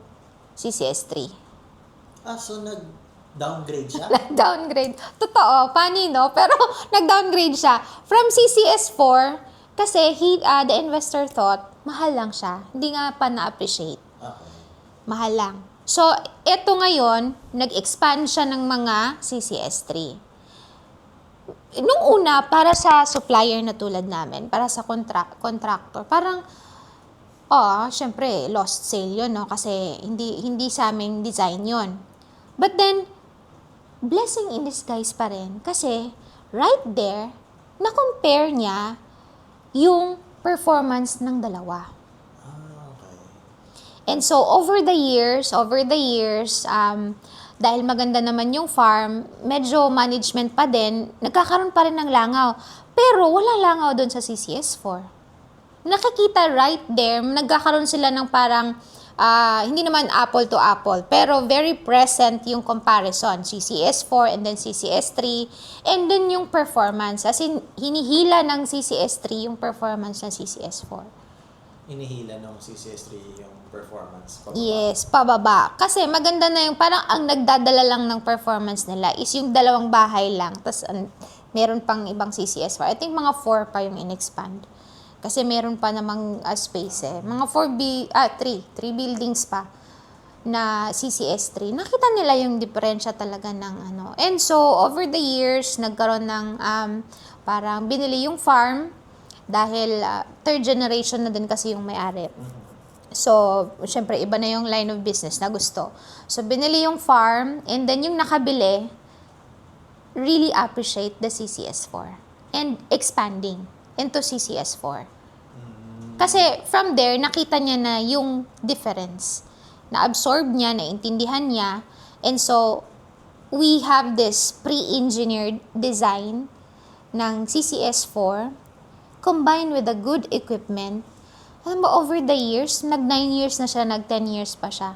CCS3. So nag-downgrade siya? Nag-downgrade. Totoo, funny no? Pero nag-downgrade siya. From CCS4, kasi the investor thought, mahal lang siya. Hindi nga pa na-appreciate. Okay. Mahal lang. So, eto ngayon, nag-expand siya ng mga CCS3. Nung una, para sa supplier na tulad namin, para sa contractor, parang, syempre, lost sale yun, no? Kasi hindi sa aming design yun. But then, blessing in disguise pa rin. Kasi, right there, na-compare niya yung performance ng dalawa. Okay. And so, over the years, dahil maganda naman yung farm, medyo management pa din, nagkakaroon pa rin ng langaw. Pero wala langaw doon sa CCS4. Nakikita right there, nagkakaroon sila ng parang, hindi naman apple to apple, pero very present yung comparison, CCS4 and then CCS3, and then yung performance. As in, hinihila ng CCS3 yung performance ng CCS4. Inihila ng CCS3 yung performance pababa. Yes, pababa. Kasi maganda na yung, parang ang nagdadala lang ng performance nila is yung dalawang bahay lang. Tapos meron pang ibang CCS4. I think mga 4 pa yung in-expand. Kasi meron pa namang space eh. Mga 3 buildings pa na CCS3. Nakita nila yung diferensya talaga ng ano. And so, over the years, nagkaroon ng parang binili yung farm dahil third generation na din kasi yung may-ari. So, syempre, iba na yung line of business na gusto. So, binili yung farm and then yung nakabili really appreciate the CCS4 and expanding into CCS4. Kasi from there, nakita niya na yung difference. Na-absorb niya, naintindihan niya. And so, we have this pre-engineered design ng CCS4 combined with the good equipment, alam mo, over the years, nag 9 years na siya, nag 10 years pa siya.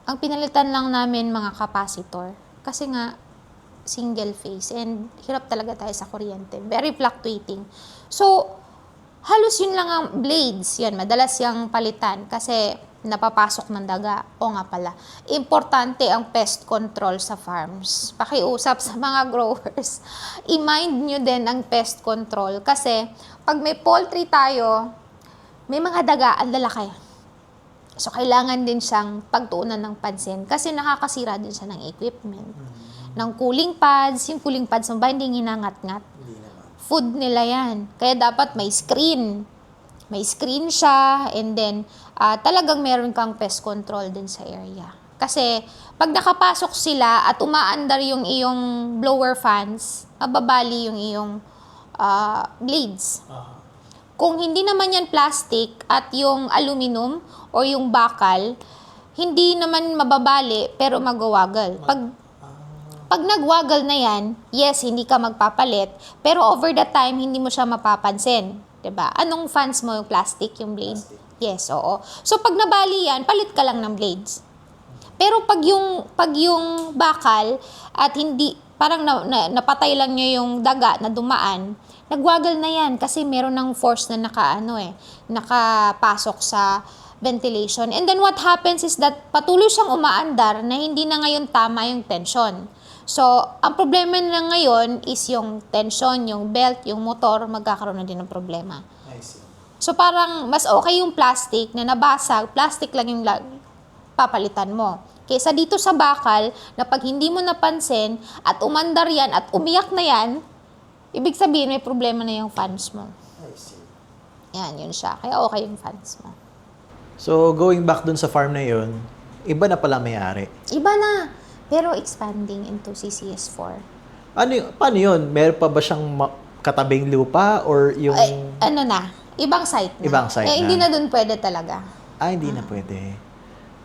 Ang pinalitan lang namin mga capacitor. Kasi nga, single phase. And hirap talaga tayo sa kuryente. Very fluctuating. So, halos yun lang ang blades. Yan, madalas yung palitan. Kasi napapasok ng daga. O nga pala. Importante ang pest control sa farms. Pakiusap sa mga growers. I-mind nyo din ang pest control. Kasi, pag may poultry tayo, may mga daga, ang lalaki. So, kailangan din siyang pagtuunan ng pansin kasi nakakasira din siya ng equipment. Ng cooling pads, yung cooling pads mo ba hindi ginangat-ngat? Food nila yan. Kaya dapat may screen. May screen siya and then talagang meron kang pest control din sa area. Kasi pag nakapasok sila at umaandar yung iyong blower fans, mababali yung iyong blades. Kung hindi naman yan plastic at yung aluminum o yung bakal, hindi naman mababali pero magwawagal. Pag nagwagal na yan, yes, hindi ka magpapalit, pero over the time, hindi mo siya mapapansin. 'Di ba? Anong fans mo? Yung plastic, yung blade? Plastic. Yes, oo. So, pag nabali yan, palit ka lang ng blades. Pero pag yung bakal at hindi, parang napatay lang nyo yung daga na dumaan, nagwagal na yan kasi meron ng force na nakapasok sa ventilation. And then what happens is that patuloy siyang umaandar na hindi na ngayon tama yung tension. So, ang problema na ngayon is yung tension, yung belt, yung motor, magkakaroon na din ng problema. I see. So, parang mas okay yung plastic na nabasag, plastic lang yung papalitan mo. Kaysa dito sa bakal, na pag hindi mo napansin at umandar yan at umiyak na yan, ibig sabihin may problema na yung fans mo. I see. Yan, yun siya. Kaya okay yung fans mo. So, going back dun sa farm na yun, iba na pala may-ari. Iba na. Pero expanding into CCS4. Paano yun? Meron pa ba siyang katabing lupa or yung... Ay, ano na? Ibang site na. Ibang site na. Hindi na dun pwede talaga. Hindi na pwede.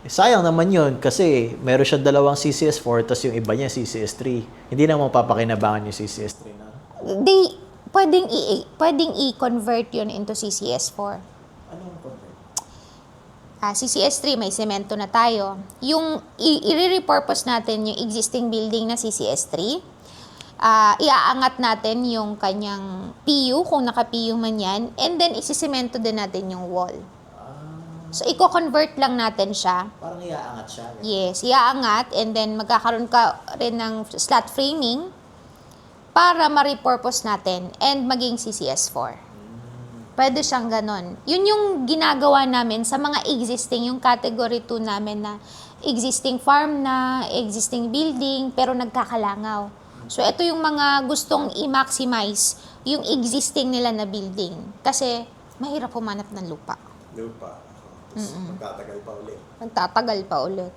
Sayang naman yun kasi meron siya dalawang CCS4 tapos yung iba niya CCS3. Hindi na mapapakinabangan yung CCS3 na. Pwedeng i-convert yun into CCS4. Anong convert? CCS3, may semento na tayo. Yung i-repurpose natin yung existing building na CCS3, iaangat natin yung kanyang PU, kung naka-PU man yan, and then isisemento din natin yung wall. So, i-convert lang natin siya. Parang iaangat siya. Yes, iaangat, and then magkakaroon ka rin ng slat framing para ma-repurpose natin and maging CCS4. Pwede siyang ganon. Yun yung ginagawa namin sa mga existing, yung category 2 namin na existing farm na, existing building, pero nagkakalangaw. So, ito yung mga gustong i-maximize yung existing nila na building. Kasi, mahirap humanap ng lupa. Lupa. Magtatagal pa ulit. Magtatagal pa ulit.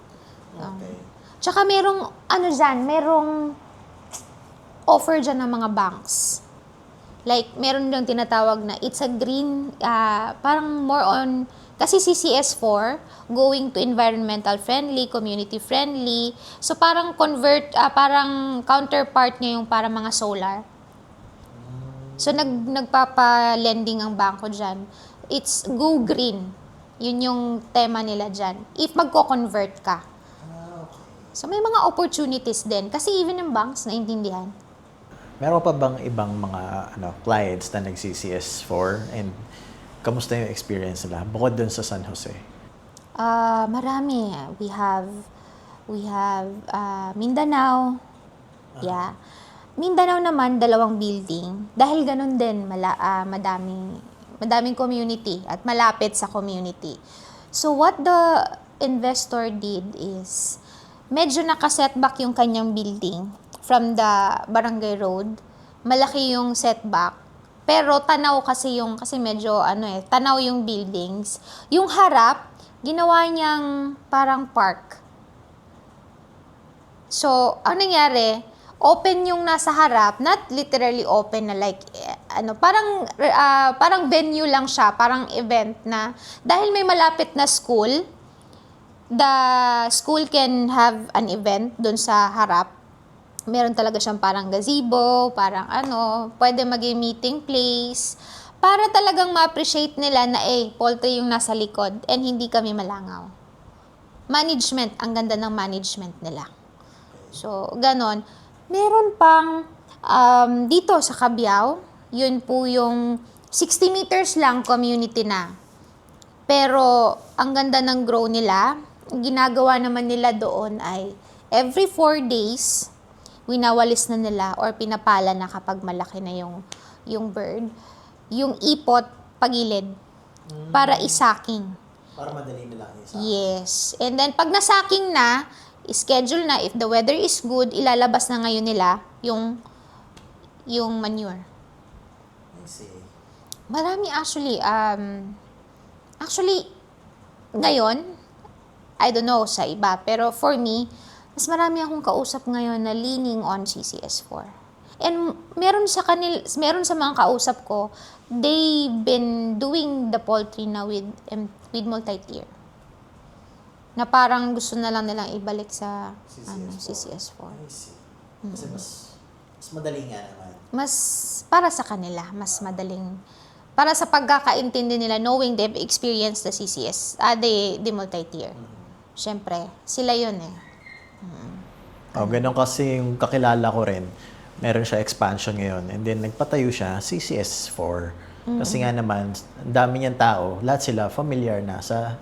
Okay. Tsaka merong offer dyan ng mga banks. Like, meron yung tinatawag na it's a green, parang more on, kasi CCS4, going to environmental friendly, community friendly. So, parang parang counterpart niya yung para mga solar. So, nagpapa-lending ang bangko dyan. It's go green. Yun yung tema nila dyan. If magko-convert ka. So, may mga opportunities din. Kasi even yung banks, naintindihan. Meron pa bang ibang mga clients na nag-CCS4 and kamusta yung experience nila bukod dun sa San Jose? Marami. We have Mindanao. Yeah. Mindanao naman, 2 building. Dahil ganun din, madaming community at malapit sa community. So what the investor did is, medyo naka-setback yung kanyang building from the barangay road. Malaki yung setback. Pero tanaw kasi medyo tanaw yung buildings. Yung harap, ginawa niyang parang park. So, ang nangyari, open yung nasa harap, not literally open na like, parang venue lang siya, parang event na, dahil may malapit na school, the school can have an event dun sa harap. Meron talaga siyang parang gazebo, parang pwede maging meeting place, para talagang ma-appreciate nila na poultry yung nasa likod and hindi kami malangaw. Management, ang ganda ng management nila. So, ganon. Meron pang dito sa Cabiao, yun po yung 60 meters lang community na. Pero, ang ganda ng grow nila, ang ginagawa naman nila doon ay every 4 days, winawalis na nila or pinapala na kapag malaki na yung bird, yung ipot pagilid para isaking. Para madali nila isa. Yes. And then, pag nasaking na, schedule na, if the weather is good, ilalabas na ngayon nila yung manure. I see. Marami actually, ngayon, I don't know sa iba, pero for me, mas marami akong kausap ngayon na leaning on CCS4. And meron sa mga kausap ko, they've been doing the poultry na with multi-tier. Na parang gusto na lang nilang ibalik sa CCS4. I see. Kasi mas madali nga naman. Mas para sa kanila, mas madaling para sa pagkakaintindi nila, knowing they've experienced the CCS, the multi-tier. Siyempre, sila yun eh. Ganun kasi yung kakilala ko rin. Meron siya expansion ngayon. And then, nagpatayo siya, CCS4. Kasi nga naman, ang dami niyang tao, lahat sila familiar na sa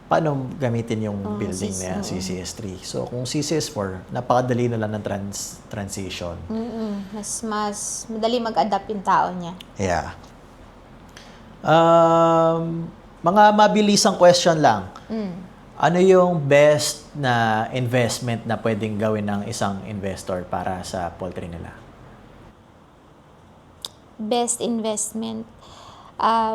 paano gamitin yung building na yan, CCS3. So, kung CCS4, napakadali na lang ng transition. Mas madali mag-adapt yung tao niya. Yeah. Mga mabilisang question lang. Ano yung best na investment na pwedeng gawin ng isang investor para sa poultry nila? Best investment,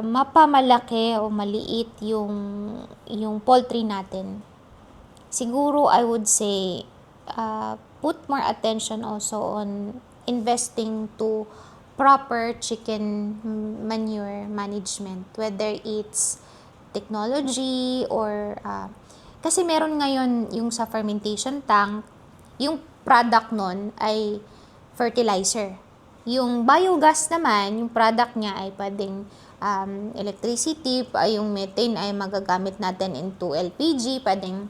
mapamalaki o maliit yung poultry natin. Siguro I would say put more attention also on investing to proper chicken manure management, whether it's technology or kasi meron ngayon yung sa fermentation tank, yung product nun ay fertilizer. Yung biogas naman, yung product niya ay pwedeng electricity, yung methane ay magagamit natin into LPG, pwedeng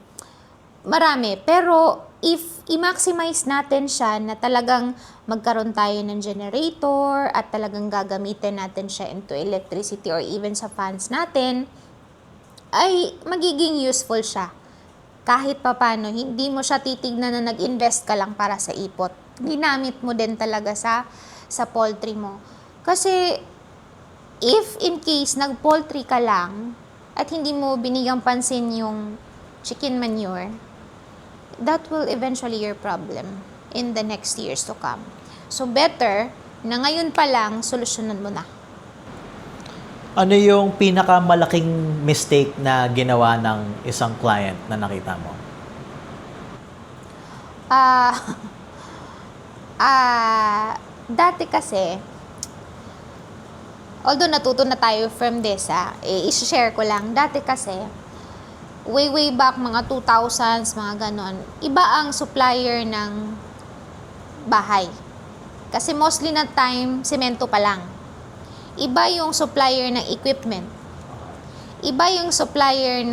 marami. Pero if i-maximize natin siya na talagang magkaroon tayo ng generator at talagang gagamitin natin siya into electricity or even sa fans natin, ay magiging useful siya. Kahit papano, hindi mo siya titignan na nag-invest ka lang para sa ipot. Ginamit mo din talaga sa poultry mo. Kasi, if in case nag-poultry ka lang at hindi mo binigyang pansin yung chicken manure, that will eventually your problem in the next years to come. So, better na ngayon pa lang, solusyonan mo na. Ano yung pinakamalaking mistake na ginawa ng isang client na nakita mo? Dati kasi, although natuto na tayo from this, i-share ko lang. Dati kasi, way back mga 2000s, mga ganon, iba ang supplier ng bahay. Kasi mostly na time, semento pa lang. Iba yung supplier ng equipment. Iba yung supplier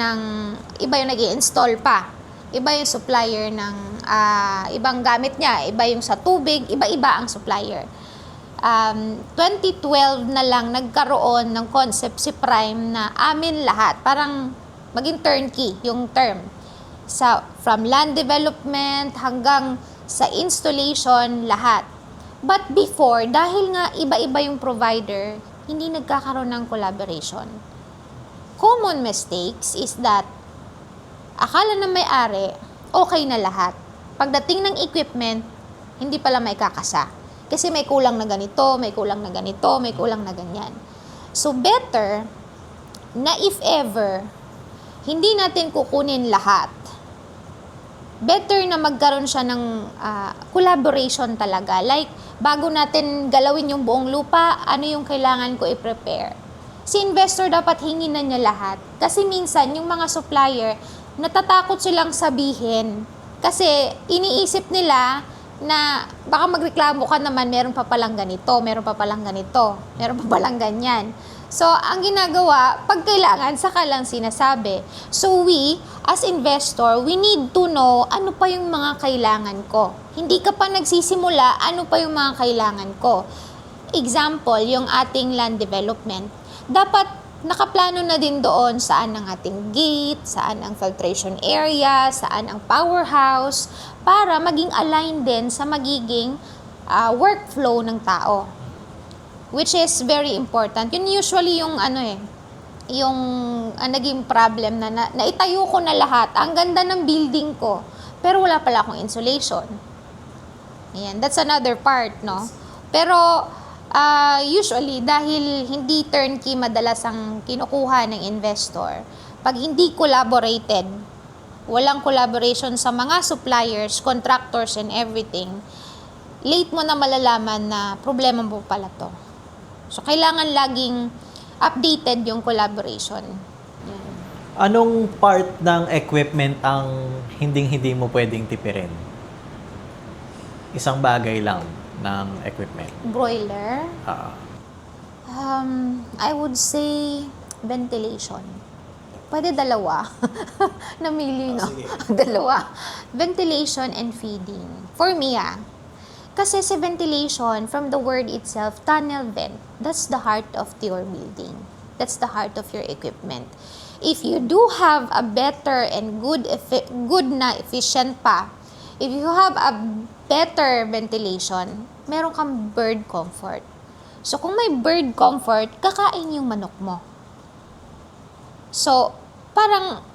iba yung nag-i-install pa. Iba yung supplier ng ibang gamit niya. Iba yung sa tubig. Iba-iba ang supplier. 2012 na lang nagkaroon ng concept si Prime na amin lahat. Parang maging turnkey yung term. From land development hanggang sa installation, lahat. But before, dahil nga iba-iba yung provider, hindi nagkakaroon ng collaboration. Common mistakes is that akala na may-ari, okay na lahat. Pagdating ng equipment, hindi pala may kakasa. Kasi may kulang na ganito, may kulang na ganito, may kulang na ganyan. So better na if ever, hindi natin kukunin lahat. Better na magkaroon siya ng collaboration talaga. Like, bago natin galawin yung buong lupa, ano yung kailangan ko i-prepare? Si investor dapat hingin na niya lahat. Kasi minsan, yung mga supplier, natatakot silang sabihin. Kasi iniisip nila na baka magreklamo ka naman, meron pa palang ganito, meron pa palang ganito, meron pa palang ganyan. So, ang ginagawa, pag kailangan, saka lang sinasabi. So, we, as investor, we need to know ano pa yung mga kailangan ko. Hindi ka pa nagsisimula, ano pa yung mga kailangan ko. Example, yung ating land development. Dapat nakaplano na din doon saan ang ating gate, saan ang filtration area, saan ang powerhouse, para maging aligned din sa magiging workflow ng tao. Which is very important. Yun usually yung yung naging problem na naitayo ko na lahat. Ang ganda ng building ko, pero wala pala akong insulation. Ayan, that's another part, no? Pero usually, dahil hindi turnkey madalas ang kinukuha ng investor, pag hindi collaborated, walang collaboration sa mga suppliers, contractors, and everything, late mo na malalaman na problema mo pala to. So, kailangan laging updated yung collaboration. Yan. Anong part ng equipment ang hinding-hindi mo pwedeng tipirin? Isang bagay lang ng equipment. Broiler. I would say ventilation. Pwede dalawa. Namili, no? Sige. Dalawa. Ventilation and feeding. For me, kasi sa ventilation, from the word itself, tunnel vent, that's the heart of your building. That's the heart of your equipment. If you do have a better and good na efficient pa, if you have a better ventilation, meron kang bird comfort. So, kung may bird comfort, kakain yung manok mo. So, parang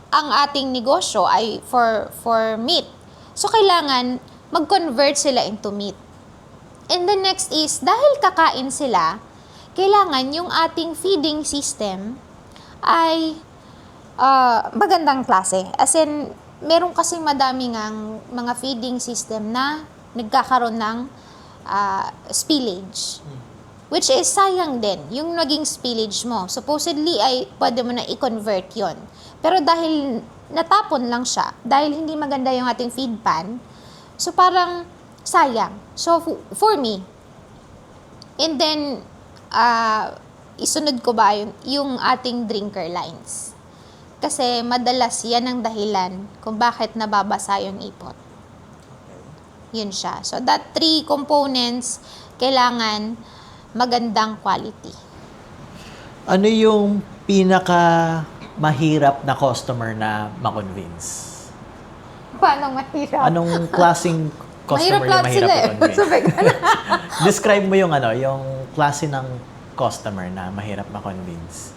ang ating negosyo ay for meat. So, kailangan mag-convert sila into meat. And the next is, dahil kakain sila, kailangan yung ating feeding system ay magandang klase. As in, meron kasing madaming ang mga feeding system na nagkakaroon ng spillage. Which is sayang din, yung naging spillage mo. Supposedly ay pwede mo na i-convert yon. Pero dahil natapon lang siya, dahil hindi maganda yung ating feed pan, so parang sayang. So for me, and then isunod ko ba yung ating drinker lines. Kasi madalas yan ang dahilan kung bakit nababasa yung ipot. Yun siya. So that 3 components, kailangan magandang quality. Ano yung pinaka mahirap na customer na ma-convince? Paano mahirap? Anong klaseng customer yung mahirap i-convince? Describe mo yung yung klase ng customer na mahirap ma-convince.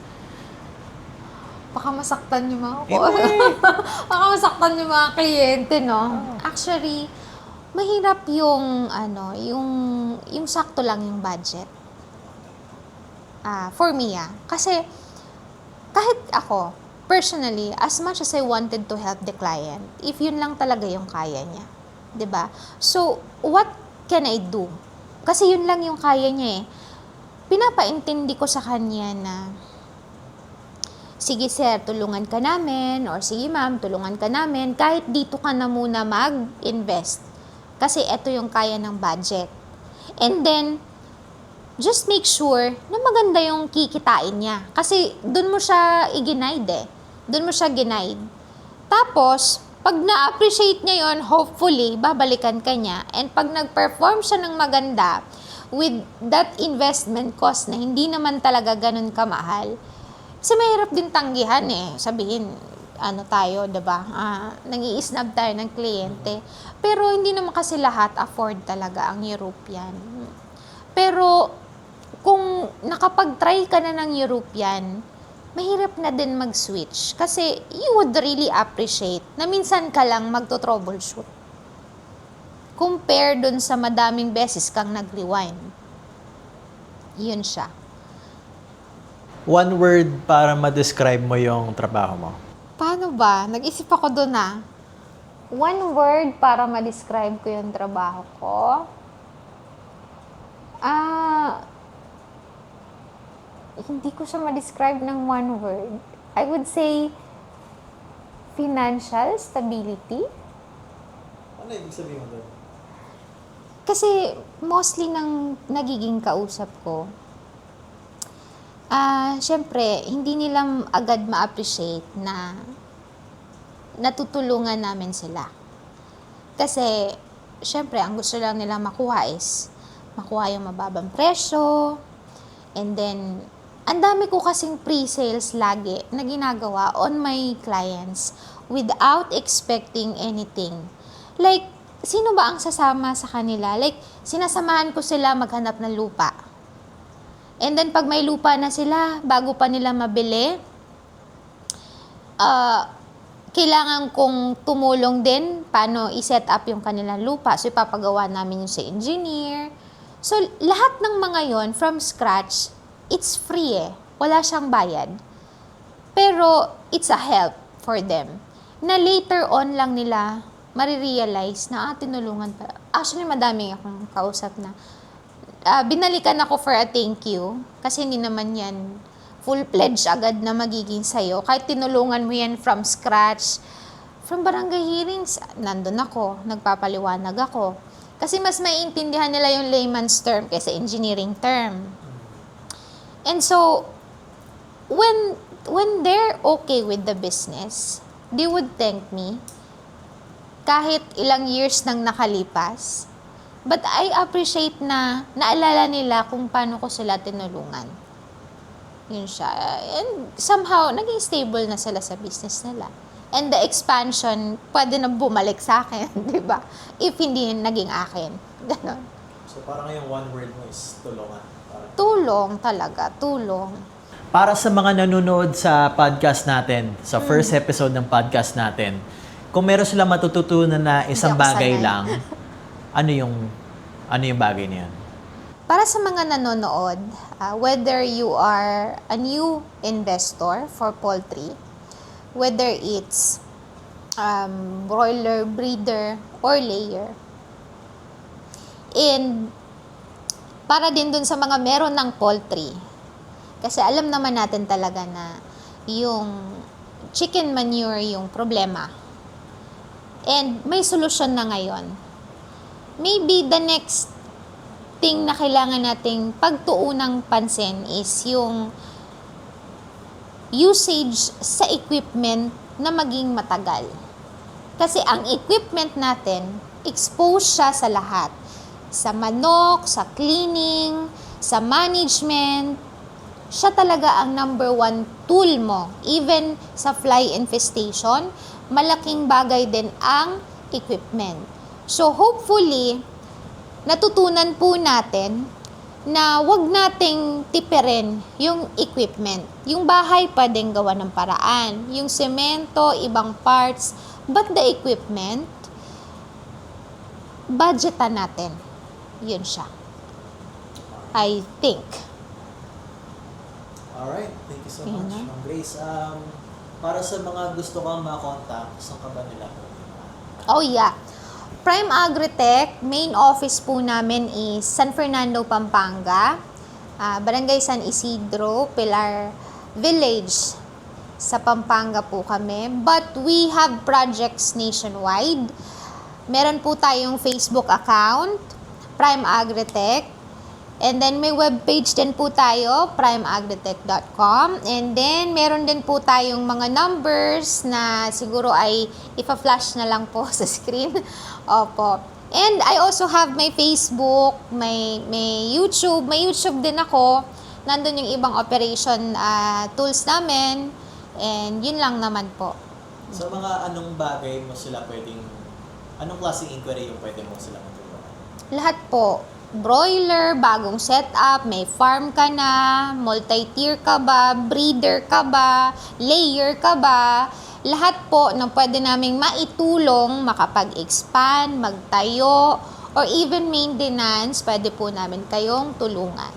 Baka masaktan yung mga baka masaktan yung mga kliyente, no? Actually, mahirap yung yung sakto lang yung budget. For me, kasi kahit ako, personally, as much as I wanted to help the client, if yun lang talaga yung kaya niya, 'di ba? So, what can I do? Kasi yun lang yung kaya niya eh. Pinapaintindi ko sa kanya na, sige sir, tulungan ka namin, or sige ma'am, tulungan ka namin, kahit dito ka na muna mag-invest. Kasi ito yung kaya ng budget. And then, just make sure na maganda yung kikitain niya. Kasi dun mo siya i-guide eh. Dun mo siya ginaid. Tapos, pag na-appreciate niya yon, hopefully, babalikan ka niya. And pag nag-perform siya ng maganda, with that investment cost na hindi naman talaga ganun kamahal, kasi mahirap din tanggihan eh. Sabihin, tayo, diba? Nang-i-snub tayo ng kliyente. Pero hindi naman kasi lahat afford talaga ang European. Pero kung nakapag-try ka na ng European, mahirap na din mag-switch. Kasi you would really appreciate na minsan ka lang magto-troubleshoot. Compare dun sa madaming beses kang nag-rewind. Yun siya. One word para ma-describe mo yung trabaho mo. Paano ba? Nag-isip ako dun One word para ma-describe ko yung trabaho ko. Hindi ko siya ma-describe ng one word. I would say, financial stability. Ano ibig sabihin mo doon? Kasi mostly nang nagiging kausap ko, Siyempre, hindi nila agad ma-appreciate na natutulungan namin sila. Kasi, siyempre, ang gusto lang nila makuha is makuha yung mababang presyo. And then, ang dami ko kasing pre-sales lagi na ginagawa on my clients without expecting anything. Like, sino ba ang sasama sa kanila? Like, sinasamahan ko sila maghanap ng lupa. And then, pag may lupa na sila, bago pa nila mabili, kailangan kong tumulong din paano i-set up yung kanilang lupa. So, ipapagawa namin yung sa engineer. So, lahat ng mga yon from scratch, it's free eh. Wala siyang bayad. Pero, it's a help for them. Na later on lang nila marirealize na, tinulungan pa. Actually, madami akong kausap na binalikan ako for a thank you. Kasi hindi naman yan full-pledged agad na magiging sayo. Kahit tinulungan mo yan from scratch, from barangay hearings, nandun ako, nagpapaliwanag ako. Kasi mas maiintindihan nila yung layman's term kaysa engineering term. And so, when they're okay with the business, they would thank me kahit ilang years nang nakalipas. But I appreciate na naalala nila kung paano ko sila tinulungan. Yun siya. And somehow, naging stable na sila sa business nila. And the expansion, pwede na bumalik sa akin, di ba? If hindi naging akin. Ganon. So parang yung one word mo is tulungan. Tulong talaga, tulong. Para sa mga nanonood sa podcast natin, sa first episode ng podcast natin, kung meron sila matututunan na isang Hindi ako bagay sanay. lang, ano yung bagay na yan? Para sa mga nanonood, whether you are a new investor for poultry, whether it's broiler, breeder, or layer, and para din dun sa mga meron ng poultry, kasi alam naman natin talaga na yung chicken manure yung problema. And may solusyon na ngayon. Maybe the next thing na kailangan nating pagtuunang pansin is yung usage sa equipment na maging matagal. Kasi ang equipment natin, exposed siya sa lahat. Sa manok, sa cleaning, sa management, siya talaga ang number one tool mo. Even sa fly infestation, malaking bagay din ang equipment. So hopefully, natutunan po natin na wag nating tipirin yung equipment. Yung bahay pwedeng gawa ng paraan. Yung semento, ibang parts. But the equipment, budgetan natin. Yun siya. I think. Alright, thank you so Yun much, na. Ma'am Grace. Para sa mga gusto kang makontak, saan ka ba nila po? Oh yeah. Prime Agritech, main office po namin is San Fernando, Pampanga. Barangay San Isidro, Pilar Village. Sa Pampanga po kami. But we have projects nationwide. Meron po tayong Facebook account, Prime Agritech. And then may webpage din po tayo, primeagritech.com. And then meron din po tayong mga numbers na siguro ay ipa-flash na lang po sa screen. Opo. And I also have my Facebook, may YouTube. May YouTube din ako. Nandun yung ibang operation tools namin. And yun lang naman po. Sa mga anong bagay mo sila pwedeng, anong klaseng inquiry yung pwede mo sila matulungan? Lahat po. Broiler, bagong setup, may farm ka na, multi-tier ka ba, breeder ka ba, layer ka ba, lahat po na pwede naming maitulong, makapag-expand, magtayo, or even maintenance, pwede po namin kayong tulungan.